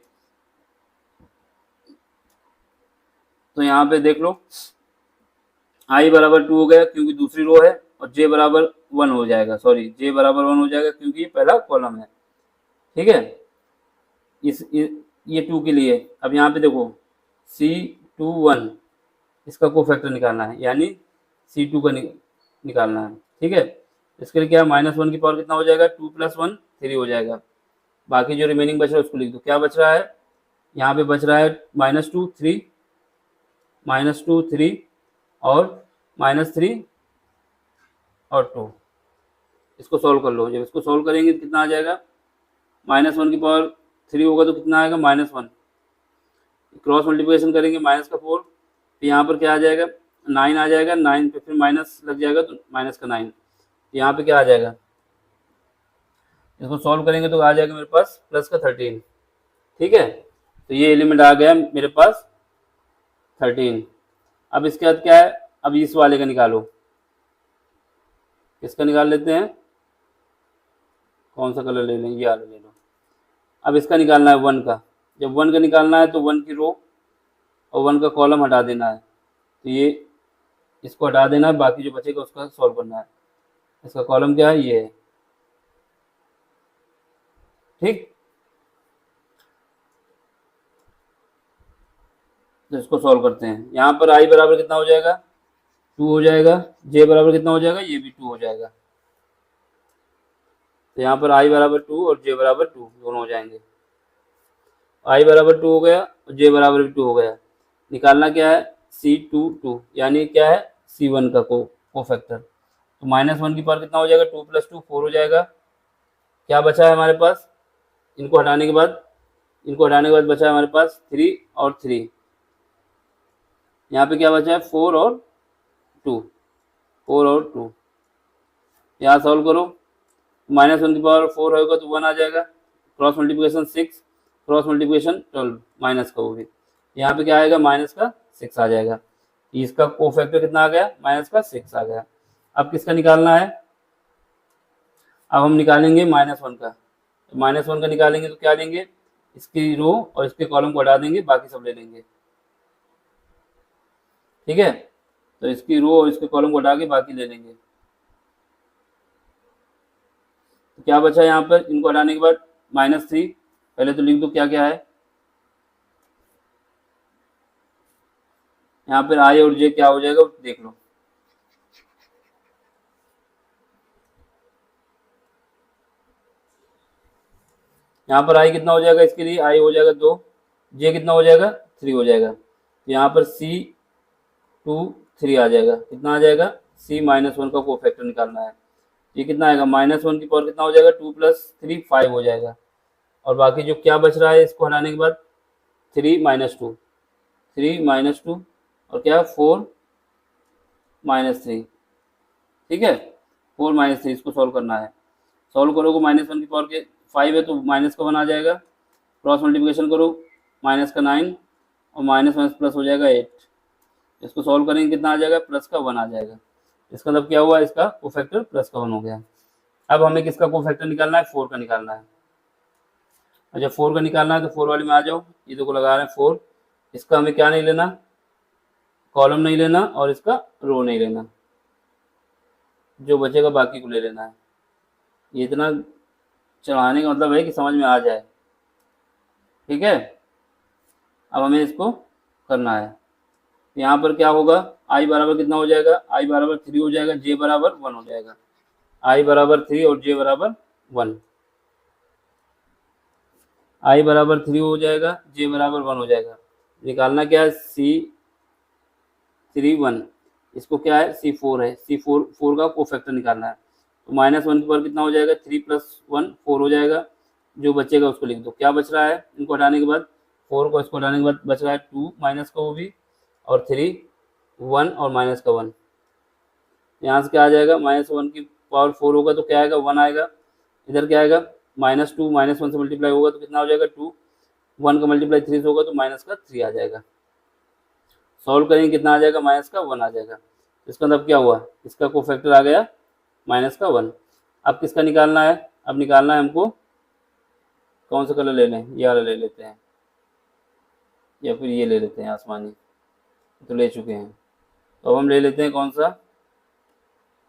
तो यहाँ पे देख लो, i बराबर 2 हो गया क्योंकि दूसरी रो है, और j बराबर 1 हो जाएगा, सॉरी j बराबर 1 हो जाएगा क्योंकि ये पहला कॉलम है, ठीक है। ये 2 के लिए अब यहाँ पे देखो C21 इसका कोफैक्टर निकालना है, यानी C2 का निकालना है, ठीक है। इसके लिए क्या है, -1 की पावर कितना हो जाएगा, 2 + 1 3 हो जाएगा, बाकी जो रिमेनिंग बच रहा है उसको लिख दो। क्या बच रहा है यहाँ पे? बच रहा है -2 3, -2 3 और -3 और 2। इसको सॉल्व कर लो। जब इसको सॉल्व करेंगे तो कितना आ जाएगा? -1 की पावर 3 होगा तो कितना आएगा? -1। क्रॉस मल्टीप्लिकेशन करेंगे -4, तो यहाँ पर क्या आ जाएगा? 9 आ जाएगा। 9 पे फिर माइनस लग जाएगा तो -9। यहाँ पे क्या आ जाएगा? इसको सॉल्व करेंगे तो आ जाएगा मेरे पास +13। ठीक है, तो ये एलिमेंट आ गया मेरे पास 13। अब इसके बाद क्या है? अब इस वाले का निकालो। किसका निकाल लेते हैं? कौन सा कलर ले लें? ये वाला ले लो। अब इसका निकालना है 1 का। जब 1 का निकालना है तो 1 की रो और 1 का कॉलम हटा देना है। तो ये इसको हटा देना है, बाकी जो बचेगा उसका सॉल्व करना है। इसका कॉलम क्या है? ये है। ठीक, तो इसको सॉल्व करते हैं। यहाँ पर आई बराबर कितना हो जाएगा? 2 हो जाएगा। जे बराबर कितना हो जाएगा? ये भी 2 हो जाएगा। तो यहाँ पर आई बराबर 2 और जे बराबर 2 दोनों हो जाएंगे। आई बराबर 2 हो गया और जे बराबर भी 2 हो गया। निकालना क्या है? C2 यानी क्या है? C1 का कोफैक्टर। तो -1 की पावर कितना हो जाएगा? 2 + 2 4 हो जाएगा। क्या बचा है हमारे पास? इनको हटाने के बाद बचा है हमारे पास 3 और 3। यहाँ पे क्या बचा है? 4 और 2। यहाँ सॉल्व करो। -1 की पावर 4 होगा तो 1 आ जाएगा। Cross multiplication 6, cross multiplication 12, minus का वो भी। यहाँ पे क्या आएगा? माइनस का 6 आ जाएगा। इसका कोफैक्टर कितना आ गया? माइनस का 6 आ गया। अब किसका निकालना है? अब हम निकालेंगे -1 का। तो -1 का निकालेंगे तो क्या लेंगे? इसकी रो और इसके कॉलम को हटा देंगे, बाकी सब ले लेंगे। ठीक है, तो इसकी रो और इसके कॉलम को हटा के बाकी ले लेंगे। तो क्या बचा यहाँ पर? इनको हटाने के बाद -3। पहले तो लिख दो क्या क्या है। यहाँ पर आई और जे क्या हो जाएगा देख लो। यहाँ पर आई कितना हो जाएगा? इसके लिए आई हो जाएगा 2, जे कितना हो जाएगा? 3 हो जाएगा। तो यहाँ पर C2 3 आ जाएगा। कितना आ जाएगा? C-1 का कोफैक्टर निकालना है। ये कितना आएगा? -1 की पावर कितना हो जाएगा? 2 + 3 5 हो जाएगा। और बाकी जो क्या बच रहा है इसको हटाने के बाद 3 - 2, 3 - 2 और क्या? 4 - 3। ठीक है, 4 - 3 इसको सॉल्व करना है। सॉल्व करोगे -1 की पावर के 5 है तो माइनस का 1 आ जाएगा। क्रॉस मल्टीप्लिकेशन करो, माइनस का 9 और माइनस माइनस प्लस हो जाएगा 8। इसको सॉल्व करेंगे कितना आ जाएगा? प्लस का 1 आ जाएगा। इसका मतलब क्या हुआ? इसका कोफैक्टर प्लस का 1 हो गया। अब हमें किसका कोफैक्टर निकालना है? 4 का निकालना है। और जब 4 का निकालना है तो 4 वाले में आ जाओ। ये देखो लगा रहे हैं 4। इसका हमें क्या नहीं लेना? कॉलम नहीं लेना और इसका रो नहीं लेना। जो बचेगा बाकी को ले लेना है। ये इतना चढ़ाने का मतलब है कि समझ में आ जाए। ठीक है, अब हमें इसको करना है। यहाँ पर क्या होगा? आई बराबर कितना हो जाएगा? आई बराबर 3 हो जाएगा। जे बराबर 1 हो जाएगा। आई बराबर 3 और जे बराबर 1। आई बराबर 3 हो जाएगा, जे बराबर 1 हो जाएगा। निकालना क्या है? C3 1। इसको क्या है? C4 है। C4 का कोफैक्टर निकालना है। तो -1 की पावर कितना हो जाएगा? 3 + 1 4 हो जाएगा। जो बचेगा उसको लिख दो। क्या बच रहा है? इनको हटाने के बाद 4 को इसको हटाने के बाद बच रहा है 2 माइनस का वो भी और 3 1 और माइनस का 1। यहाँ से क्या आ जाएगा? -1 की पावर 4 होगा तो क्या आएगा? 1 आएगा। इधर क्या आएगा? -2 -1 से मल्टीप्लाई होगा तो कितना हो जाएगा? 2। 1 का मल्टीप्लाई 3 से होगा तो माइनस का 3 आ जाएगा। सॉल्व करेंगे कितना आ जाएगा? माइनस का 1 आ जाएगा। इसका मतलब क्या हुआ? इसका कोफैक्टर आ गया माइनस का 1। अब किसका निकालना है? अब निकालना है हमको, कौन सा कलर ले लें? ये वाला ले लेते हैं या फिर ये ले लेते हैं आसमानी, तो ले चुके हैं। तो अब हम ले लेते हैं कौन सा?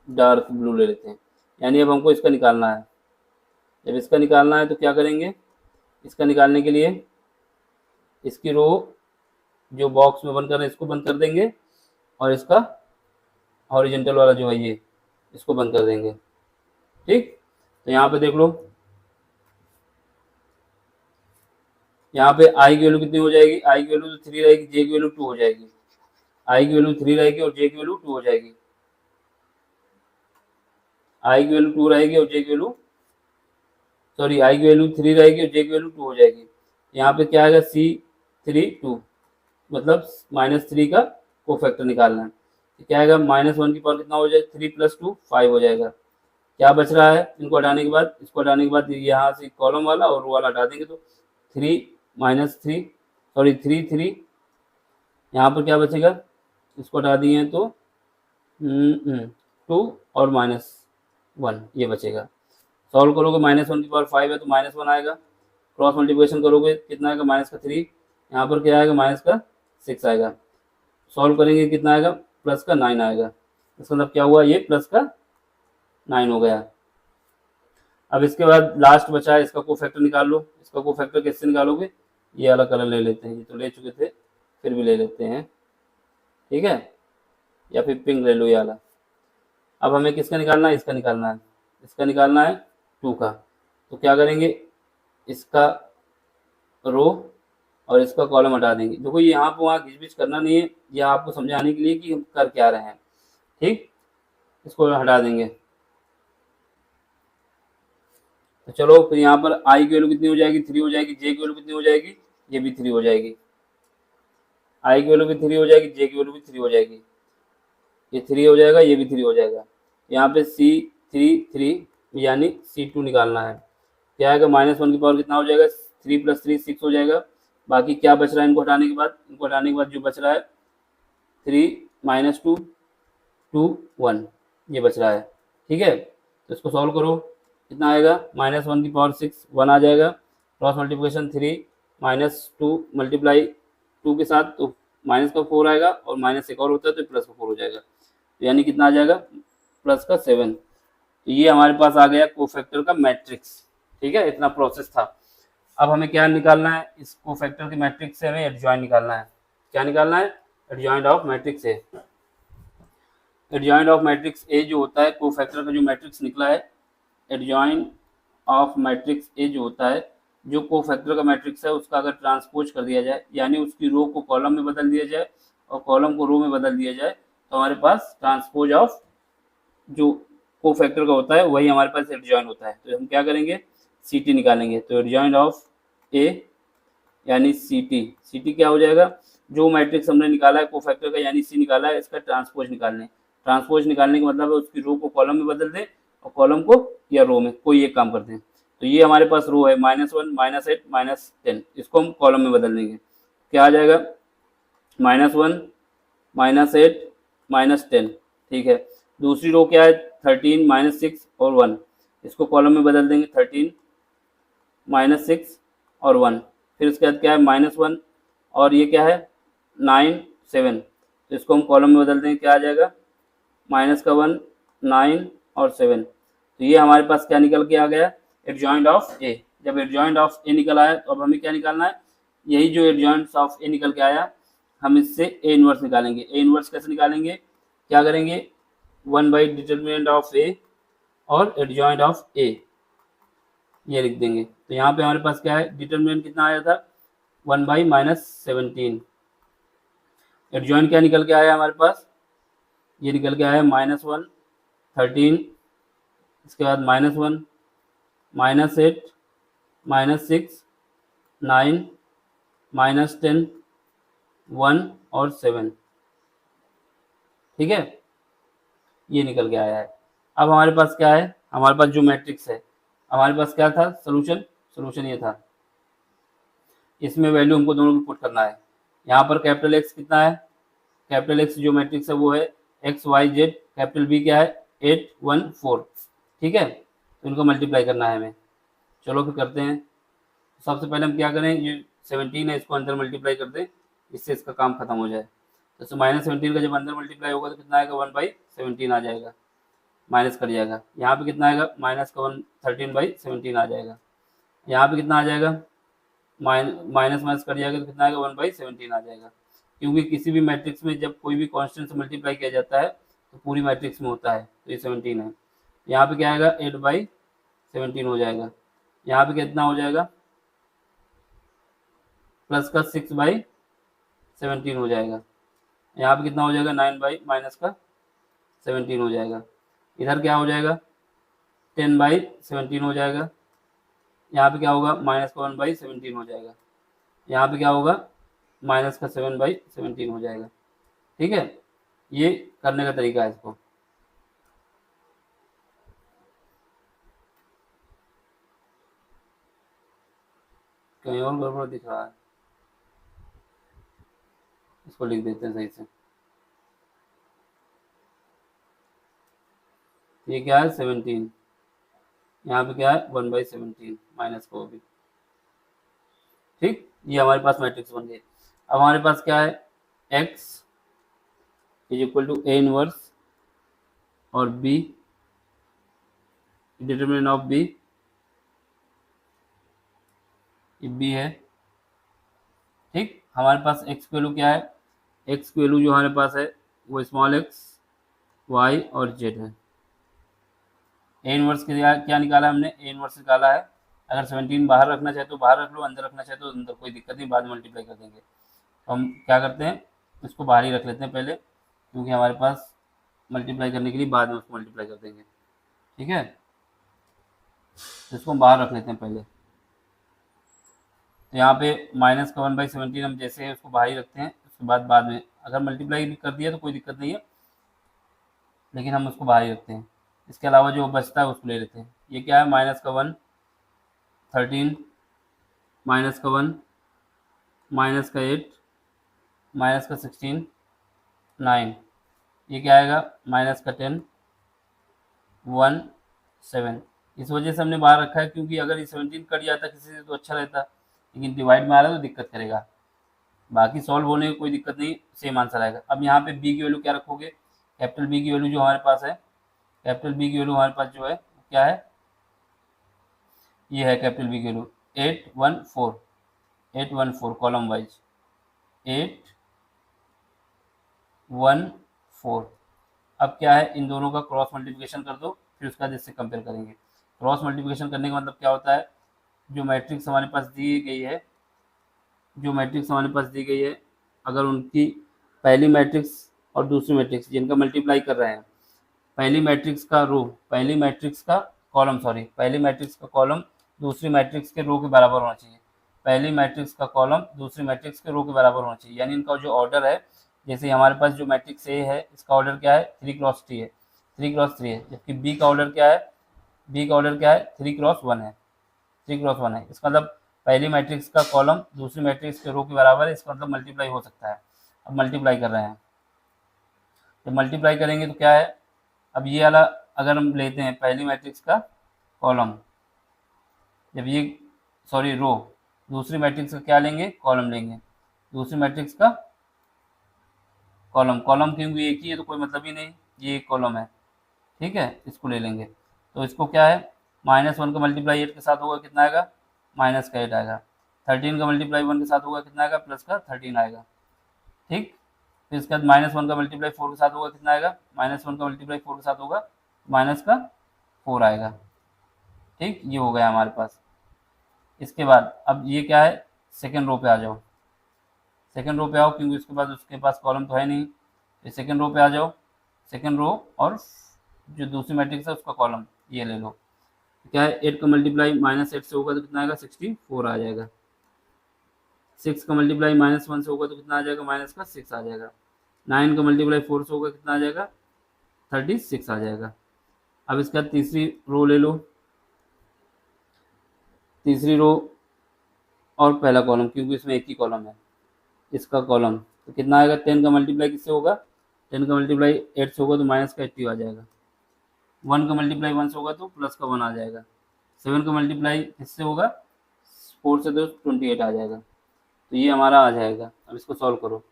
डार्क ब्लू ले लेते हैं। यानी अब हमको इसका निकालना है। जब इसका निकालना है तो क्या करेंगे? इसका निकालने के लिए इसकी रो जो बॉक्स में बंद कर रहे हैं इसको बंद कर देंगे और इसका हॉरिजेंटल वाला जो है ये इसको बंद कर देंगे। ठीक, तो यहाँ पे देख लो यहाँ पे आई की वैल्यू कितनी हो जाएगी, आई की वैल्यू तो 3 रहेगी, जे की वैल्यू 2 हो जाएगी, आई की वैल्यू 3 रहेगी और जे की वैल्यू 2 हो जाएगी, आई की वैल्यू 2 रहेगी और जे की वैल्यू, सॉरी आई की वैल्यू 3 रहेगी और जे की वैल्यू 2 हो जाएगी। यहाँ पे क्या आएगा, C3 2, मतलब -3 का कोफैक्टर निकालना है। तो क्या आएगा, -1 की पावर कितना हो जाएगा, 3 + 2 5 हो जाएगा। क्या बच रहा है, इनको हटाने के बाद, इसको हटाने के बाद यहाँ से कॉलम वाला और रो वाला हटा देंगे तो 3 सॉरी 3 यहाँ पर क्या बचेगा, इसको हटा दिए हैं तो 2 और -1 ये बचेगा। सॉल्व करोगे -1 की पावर 5 है तो -1 आएगा, क्रॉस मल्टीप्लिकेशन करोगे कितना आएगा, -3, यहाँ पर क्या आएगा, -6 आएगा। सॉल्व करेंगे कितना आएगा, +9 आएगा। इसका मतलब क्या हुआ, ये +9 हो गया। अब इसके बाद लास्ट बचा है, इसका कोफैक्टर निकाल लो। इसका कोफैक्टर कैसे निकालोगे, ये वाला कलर ले लेते हैं, ये तो ले चुके थे, फिर भी ले लेते हैं, ठीक है, या फिर पिंक ले लो ये वाला। अब हमें किसका निकालना है, इसका निकालना है, इसका निकालना है 2 का। तो क्या करेंगे, इसका रो और इसका कॉलम हटा देंगे। देखो यहाँ पे वहाँ घिच करना नहीं है, ये आपको समझाने के लिए कि हम कर क्या रहे हैं, ठीक। इसको हटा देंगे। तो चलो फिर यहाँ पर आई की वैल्यू कितनी हो जाएगी, 3 हो जाएगी, जे की वैल्यू कितनी हो जाएगी, ये भी 3 हो जाएगी, आई की वैल्यू भी 3 हो जाएगी, जे की वैल्यू भी 3 हो जाएगी, ये 3 हो जाएगा, ये भी 3 हो जाएगा। यहाँ पे C3 यानी C2 निकालना है। क्या आएगा, -1 की पावर कितना हो जाएगा, 3 + 3 6 हो जाएगा। बाकी क्या बच रहा है, इनको हटाने के बाद, इनको हटाने के बाद जो बच रहा है 3 - 2 2 1 ये बच रहा है, ठीक है। तो इसको सॉल्व करो, कितना आएगा, -1 की पावर 6 1 आ जाएगा, क्रॉस मल्टीप्लिकेशन 3 -2 मल्टीप्लाई 2 के साथ तो माइनस का 4 आएगा और माइनस एक और होता है तो प्लस का 4 हो जाएगा, यानी कितना आ जाएगा, +7। तो ये हमारे पास आ गया कोफैक्टर का मैट्रिक्स, ठीक है, इतना प्रोसेस था। अब हमें क्या निकालना है, इस कोफैक्टर के मैट्रिक्स से हमें एडजॉइंट निकालना है। क्या निकालना है, adjoint of matrix A. Adjoint of matrix A जो होता है, कोफैक्टर का जो मैट्रिक्स निकला है, एडजॉइंट ऑफ मैट्रिक्स ए जो होता है, जो कोफैक्टर का मैट्रिक्स है उसका अगर ट्रांसपोज कर दिया जाए, यानी उसकी रो को कॉलम में बदल दिया जाए और कॉलम को रो में बदल दिया जाए, तो हमारे पास ट्रांसपोज ऑफ जो कोफैक्टर का होता है वही हमारे पास एडजॉइंट होता है। तो हम क्या करेंगे, सी निकालेंगे। तो एडजॉइंट ऑफ ए यानी सी क्या हो जाएगा, जो मैट्रिक्स हमने निकाला है कोफैक्टर का यानी सी निकाला है, इसका ट्रांसपोज निकालने। ट्रांसपोज निकालने का मतलब है उसकी रो को कॉलम में बदल दें और कॉलम को या रो में, कोई एक काम करते हैं। तो ये हमारे पास रो है -1 -8 -10, इसको हम कॉलम में बदल देंगे। क्या आ जाएगा, -1 -8 -10, ठीक है। दूसरी रो क्या है, 13 -6 और 1, इसको कॉलम में बदल देंगे, 13 -6 और 1। फिर उसके बाद क्या है, -1 और ये क्या है 9 7, तो इसको हम कॉलम में बदल देंगे, क्या आ जाएगा, -1 9 और 7। तो ये हमारे पास क्या निकल के आ गया, एडजॉइंट ऑफ ए। जब एडजॉइंट ऑफ ए निकल आया तो अब हमें क्या निकालना है, यही जो एडजॉइंट ऑफ ए निकल के आया, हम इससे ए इनवर्स निकालेंगे। ए इनवर्स कैसे निकालेंगे, क्या करेंगे, 1/डिटर्मिनेंट ऑफ ए और एडजॉइंट ऑफ ए ये लिख देंगे। तो यहाँ पे हमारे पास क्या है, डिटर्मिनेंट कितना आया था, 1/-17। एडजॉइंट क्या निकल के आया हमारे पास, ये निकल के आया -1 13, इसके बाद -1 -8 -6 9 -10 1 और 7, ठीक है, ये निकल के आया है। अब हमारे पास क्या है, हमारे पास जो मैट्रिक्स है, हमारे पास क्या था, सोल्यूशन ये था। इसमें वैल्यू हमको दोनों की पुट करना है। यहाँ पर कैपिटल एक्स कितना है, कैपिटल एक्स जो मैट्रिक्स है वो है XYZ, कैपिटल बी क्या है 8 1 4, ठीक है। तो इनको मल्टीप्लाई करना है हमें। चलो फिर करते हैं। सबसे पहले हम क्या करें, ये 17 है इसको अंदर मल्टीप्लाई कर दें, इससे इसका काम खत्म हो जाए। तो -17 का जब अंदर मल्टीप्लाई होगा तो कितना आएगा, 1/17 आ जाएगा, माइनस कर जाएगा। यहाँ पे कितना आएगा, -13/17 आ जाएगा। यहाँ पे कितना आ जाएगा, माइनस कर जाएगा तो कितना आएगा, 1/17 आ जाएगा। क्योंकि किसी भी मैट्रिक्स में जब कोई भी कांस्टेंट से मल्टीप्लाई किया जाता है तो पूरी मैट्रिक्स में होता है, तो ये 17 है। यहाँ पे क्या आएगा, 8/17 हो जाएगा। यहाँ पे कितना हो जाएगा, प्लस का 6/17 हो जाएगा। यहाँ पे कितना हो जाएगा, 9/-17 हो जाएगा। इधर क्या हो जाएगा, 10/17 हो जाएगा। यहाँ पे क्या होगा, -1/17 हो जाएगा। यहाँ पे क्या होगा, -7/17 हो जाएगा। ठीक है, ये करने का तरीका है इसको। कहीं और गड़बड़ दिख रहा है, इसको लिख देते हैं सही से। ये क्या है, 17, यहाँ पे क्या है, 1/17 माइनस को भी। ठीक, ये हमारे पास मैट्रिक्स बन गई। अब हमारे पास क्या है, x = A इनवर्स और b, डिटरमिनेंट ऑफ b, ये b है। ठीक, हमारे पास x की वैल्यू क्या है, x की वैल्यू जो हमारे पास है वो स्मॉल x, y और z है। ए इनवर्स के लिए क्या निकाला हमने, ए इनवर्स निकाला है। अगर 17 बाहर रखना चाहे तो बाहर रख लो, अंदर रखना चाहे तो अंदर, कोई दिक्कत नहीं, बाद में मल्टीप्लाई कर देंगे। तो हम क्या करते हैं, इसको बाहर ही रख लेते हैं पहले, क्योंकि हमारे पास मल्टीप्लाई करने के लिए बाद में उसको मल्टीप्लाई कर देंगे। ठीक है, इसको हम बाहर रख लेते हैं पहले। तो यहाँ पे माइनस का 1/17 हम जैसे है उसको बाहर ही रखते हैं, उसके बाद में अगर मल्टीप्लाई भी कर दिया तो कोई दिक्कत नहीं है, लेकिन हम उसको बाहर ही रखते हैं। इसके अलावा जो बचता है उसको ले लेते हैं। ये क्या है, -1 13, -1 -8 -16 9, ये क्या आएगा, -10 1 7। इस वजह से हमने बाहर रखा है, क्योंकि अगर ये 17 कट जाता किसी से तो अच्छा रहता, लेकिन डिवाइड में आ रहा है तो दिक्कत करेगा। बाकी सॉल्व होने की कोई दिक्कत नहीं, सेम आंसर आएगा। अब यहाँ पे b की वैल्यू क्या रखोगे, कैपिटल B की वैल्यू जो हमारे पास है, कैपिटल B की वैल्यू हमारे पास जो है क्या है, ये है कैपिटल B की वैल्यू 814 कॉलम वाइज 814। अब क्या है, इन दोनों का क्रॉस मल्टीप्लिकेशन कर दो, फिर उसका जिससे कंपेयर करेंगे। क्रॉस मल्टीप्लिकेशन करने का मतलब क्या होता है, जो मैट्रिक्स हमारे पास दी गई है, अगर उनकी पहली मैट्रिक्स और दूसरी मैट्रिक्स जिनका मल्टीप्लाई कर रहे हैं, पहली मैट्रिक्स का कॉलम दूसरी मैट्रिक्स के रो के बराबर होना चाहिए। पहली मैट्रिक्स का कॉलम दूसरी मैट्रिक्स के रो के बराबर होना चाहिए, यानी इनका जो ऑर्डर है, जैसे हमारे पास जो मैट्रिक्स ए है इसका ऑर्डर क्या है, 3x3 है, 3x3 है, जबकि बी का ऑर्डर क्या है, 3x1 है, 3x1 है। इसका मतलब पहली मैट्रिक्स का कॉलम दूसरी मैट्रिक्स के रो के बराबर है, इसका मतलब मल्टीप्लाई हो सकता है। अब मल्टीप्लाई कर रहे हैं, जब मल्टीप्लाई करेंगे तो क्या है, अब ये वाला अगर हम लेते हैं पहली मैट्रिक्स का कॉलम, जब ये रो, दूसरी मैट्रिक्स का क्या लेंगे, कॉलम लेंगे, दूसरी मैट्रिक्स का कॉलम क्योंकि एक ही है तो कोई मतलब ही नहीं, ये एक कॉलम है। ठीक है, इसको ले लेंगे। तो इसको क्या है, -1 का मल्टीप्लाई 8 के साथ होगा कितना आएगा, -8 आएगा। 13 का मल्टीप्लाई 1 के साथ होगा कितना आएगा, +13 आएगा। ठीक, फिर इसके बाद -1 का मल्टीप्लाई 4 के साथ होगा कितना आएगा, -1 का मल्टीप्लाई 4 के साथ होगा -4 आएगा। ठीक, ये हो गया हमारे पास। इसके बाद अब ये क्या है, सेकेंड रो पे आ जाओ, सेकेंड रो पे आओ, क्योंकि उसके बाद उसके पास कॉलम तो है नहीं, तो सेकेंड रो पे आ जाओ, सेकेंड रो और जो दूसरी मैट्रिक्स है उसका कॉलम ये ले लो। क्या है, 8 का मल्टीप्लाई -8 से होगा तो कितना आएगा, 64 आ जाएगा। 6 का मल्टीप्लाई -1 से होगा तो कितना आ जाएगा, -6 आ जाएगा। 9 का मल्टीप्लाई 4 से होगा कितना आ जाएगा, 36 आ जाएगा। अब इसका तीसरी रो ले लो, तीसरी रो और पहला कॉलम, क्योंकि इसमें एक ही कॉलम है, इसका कॉलम तो कितना आएगा, 10 का मल्टीप्लाई किससे होगा, 10 का मल्टीप्लाई 8 से होगा तो -80 आ जाएगा। 1 का मल्टीप्लाई 1 से होगा तो +1 आ जाएगा। 7 का मल्टीप्लाई किससे होगा, 4 से तो 28 आ जाएगा। तो ये हमारा आ जाएगा। अब इसको सॉल्व करो,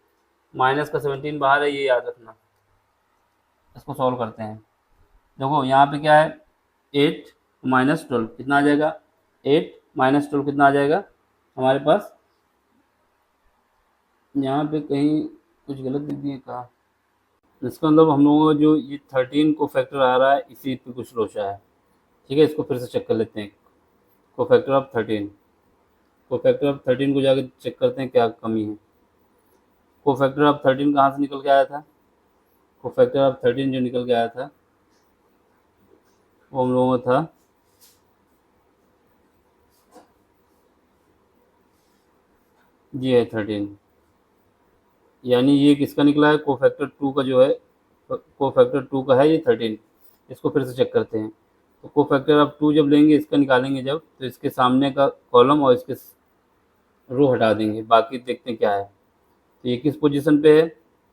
माइनस का 17 बाहर है, ये याद रखना। इसको सॉल्व करते हैं, देखो यहाँ पे क्या है, 8 -12 कितना आ जाएगा, 8 -12 कितना आ जाएगा हमारे पास, यहाँ पे कहीं कुछ गलत लिख दिए कहा, इसका मतलब हम लोगों को जो ये 13 को फैक्टर आ रहा है इसी पे कुछ लोचा है। ठीक है, इसको फिर से चेक कर लेते हैं, को फैक्टर ऑफ 13, कोफैक्टर ऑफ 13 को जाके चेक करते हैं क्या कमी है। कोफैक्टर ऑफ 13 कहाँ से निकल के आया था? कोफैक्टर ऑफ 13 जो निकल के आया था वो हम लोगों का था ये है 13, यानी ये किसका निकला है? कोफैक्टर 2 का जो है, कोफैक्टर 2 का है ये 13। इसको फिर से चेक करते हैं। तो कोफैक्टर ऑफ 2 जब लेंगे, इसका निकालेंगे जब, तो इसके सामने का कॉलम और इसके रो हटा देंगे, बाकी देखते हैं क्या है। तो ये किस पोजीशन पे है?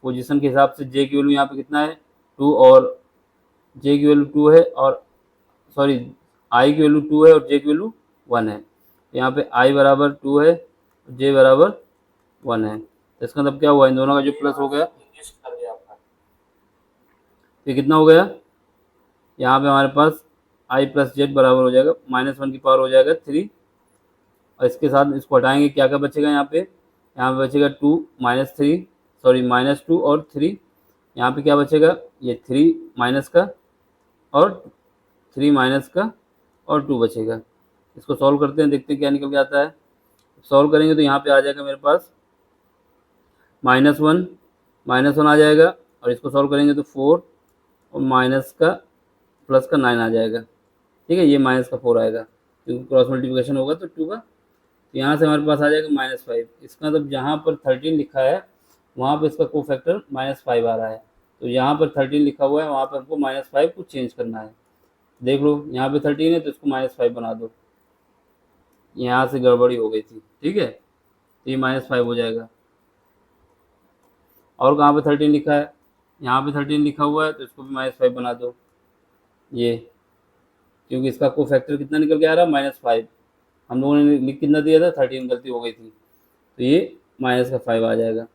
पोजीशन के हिसाब से जे की वैल्यू यहाँ पे कितना है? 2, और जे की वैल्यू 2 है, और सॉरी आई की वैल्यू 2 है और जे की वैल्यू 1 है। तो यहाँ पे आई बराबर 2 है, जे बराबर 1 है। तो इसका मतलब क्या हुआ? इन दोनों का जो प्लस हो गया, तो कितना हो गया? यहाँ पे हमारे पास आई प्लस जेड बराबर हो जाएगा -1 की पावर हो जाएगा 3, और इसके साथ इसको हटाएंगे, क्या क्या बचेगा यहाँ पे? यहाँ पे बचेगा 2 -3, सॉरी -2 और 3। यहाँ पे क्या बचेगा? ये 3 माइनस का और 3 माइनस का और 2 बचेगा। इसको सॉल्व करते हैं, देखते हैं क्या निकल के आता है। सॉल्व करेंगे तो यहाँ पे आ जाएगा मेरे पास -1 आ जाएगा, और इसको सॉल्व करेंगे तो 4 और माइनस का प्लस का 9 आ जाएगा। ठीक है, ये माइनस का 4 आएगा क्योंकि क्रॉस मल्टीप्लिकेशन होगा तो 2 का। तो यहाँ से हमारे पास आ जाएगा -5। इसका मतलब जहाँ पर 13 लिखा है वहाँ पर इसका कोफैक्टर -5 आ रहा है। तो यहाँ पर 13 लिखा हुआ है, वहाँ पर हमको -5 को चेंज करना है। देख लो, यहाँ पे 13 है तो इसको -5 बना दो। यहाँ से गड़बड़ी हो गई थी, ठीक है, तो ये -5 हो जाएगा। और कहाँ पे 13 लिखा है? यहाँ पे 13 लिखा हुआ है तो इसको भी -5 बना दो, ये, क्योंकि इसका कोफैक्टर कितना निकल के आ रहा है? -5। हम लोगों ने लिख कितना दिया था? 13, गलती हो गई थी, तो ये -5 आ जाएगा।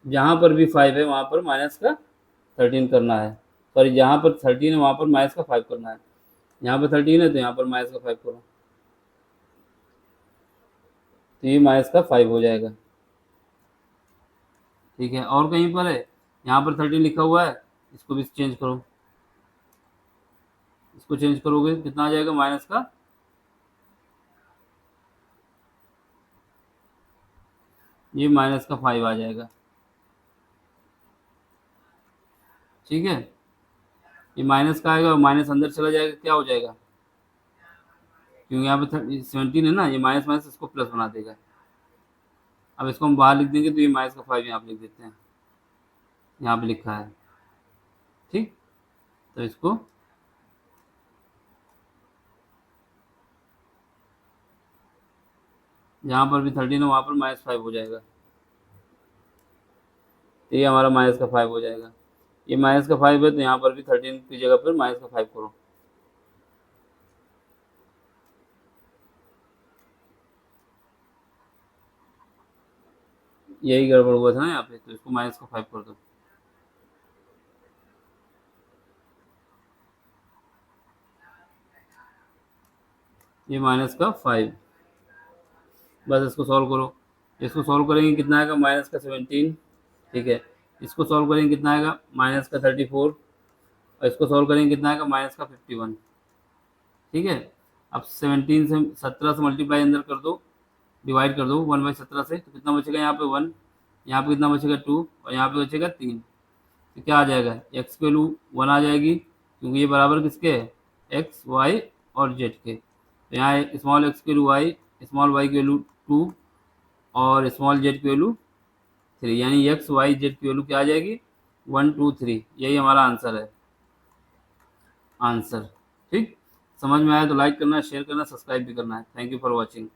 जहाँ पर भी 5 है वहाँ पर माइनस का 13 करना है, सॉरी जहाँ पर 13 है वहाँ पर -5 करना है। यहाँ पर 13 है तो यहाँ पर -5 करो, तो ये -5 हो जाएगा। ठीक है, और कहीं पर है? यहाँ पर 13 लिखा हुआ है, इसको भी चेंज करो। इसको चेंज करोगे कितना आ जाएगा? माइनस का, ये -5 आ जाएगा। ठीक है, ये माइनस का आएगा और माइनस अंदर चला जाएगा, क्या हो जाएगा? क्योंकि यहाँ पे 17 है ना, ये माइनस माइनस इसको प्लस बना देगा। अब इसको हम बाहर लिख देंगे तो ये -5 यहाँ पे लिख देते हैं, यहाँ पे लिखा है। ठीक, तो इसको जहाँ पर भी 13 है वहाँ पर -5 हो जाएगा, तो ये हमारा -5 हो जाएगा। ये -5 है तो यहाँ पर भी 13 की जगह पर -5 करो। यही गड़बड़ हुआ था ना यहाँ पे, तो इसको -5 कर दो। ये -5, बस इसको सॉल्व करो। इसको सॉल्व करेंगे कितना आएगा? -17। ठीक है, इसको सॉल्व करेंगे कितना आएगा? -34, और इसको सॉल्व करेंगे कितना आएगा? -51। ठीक है, अब 17 से 17 से मल्टीप्लाई अंदर कर दो, डिवाइड कर दो 1/17 से, तो कितना बचेगा? यहाँ पे 1, यहाँ पे कितना बचेगा? 2, और यहाँ पे बचेगा 3। तो क्या आ जाएगा? एक्स की वैल्यू 1 आ जाएगी, क्योंकि ये बराबर किसके है? एक्स, वाई और जेड के। तो यहाँ स्मॉल एक्स की वैल्यू वाई, स्मॉल वाई की वैल्यू 2 और स्मॉल जेड की वैल्यू 3, यानी एक्स वाई जेड की वैल्यू क्या आ जाएगी? 1 2 3। यही हमारा आंसर है, आंसर। ठीक, समझ में आया तो लाइक करना, शेयर करना, सब्सक्राइब भी करना है। Thank you for watching.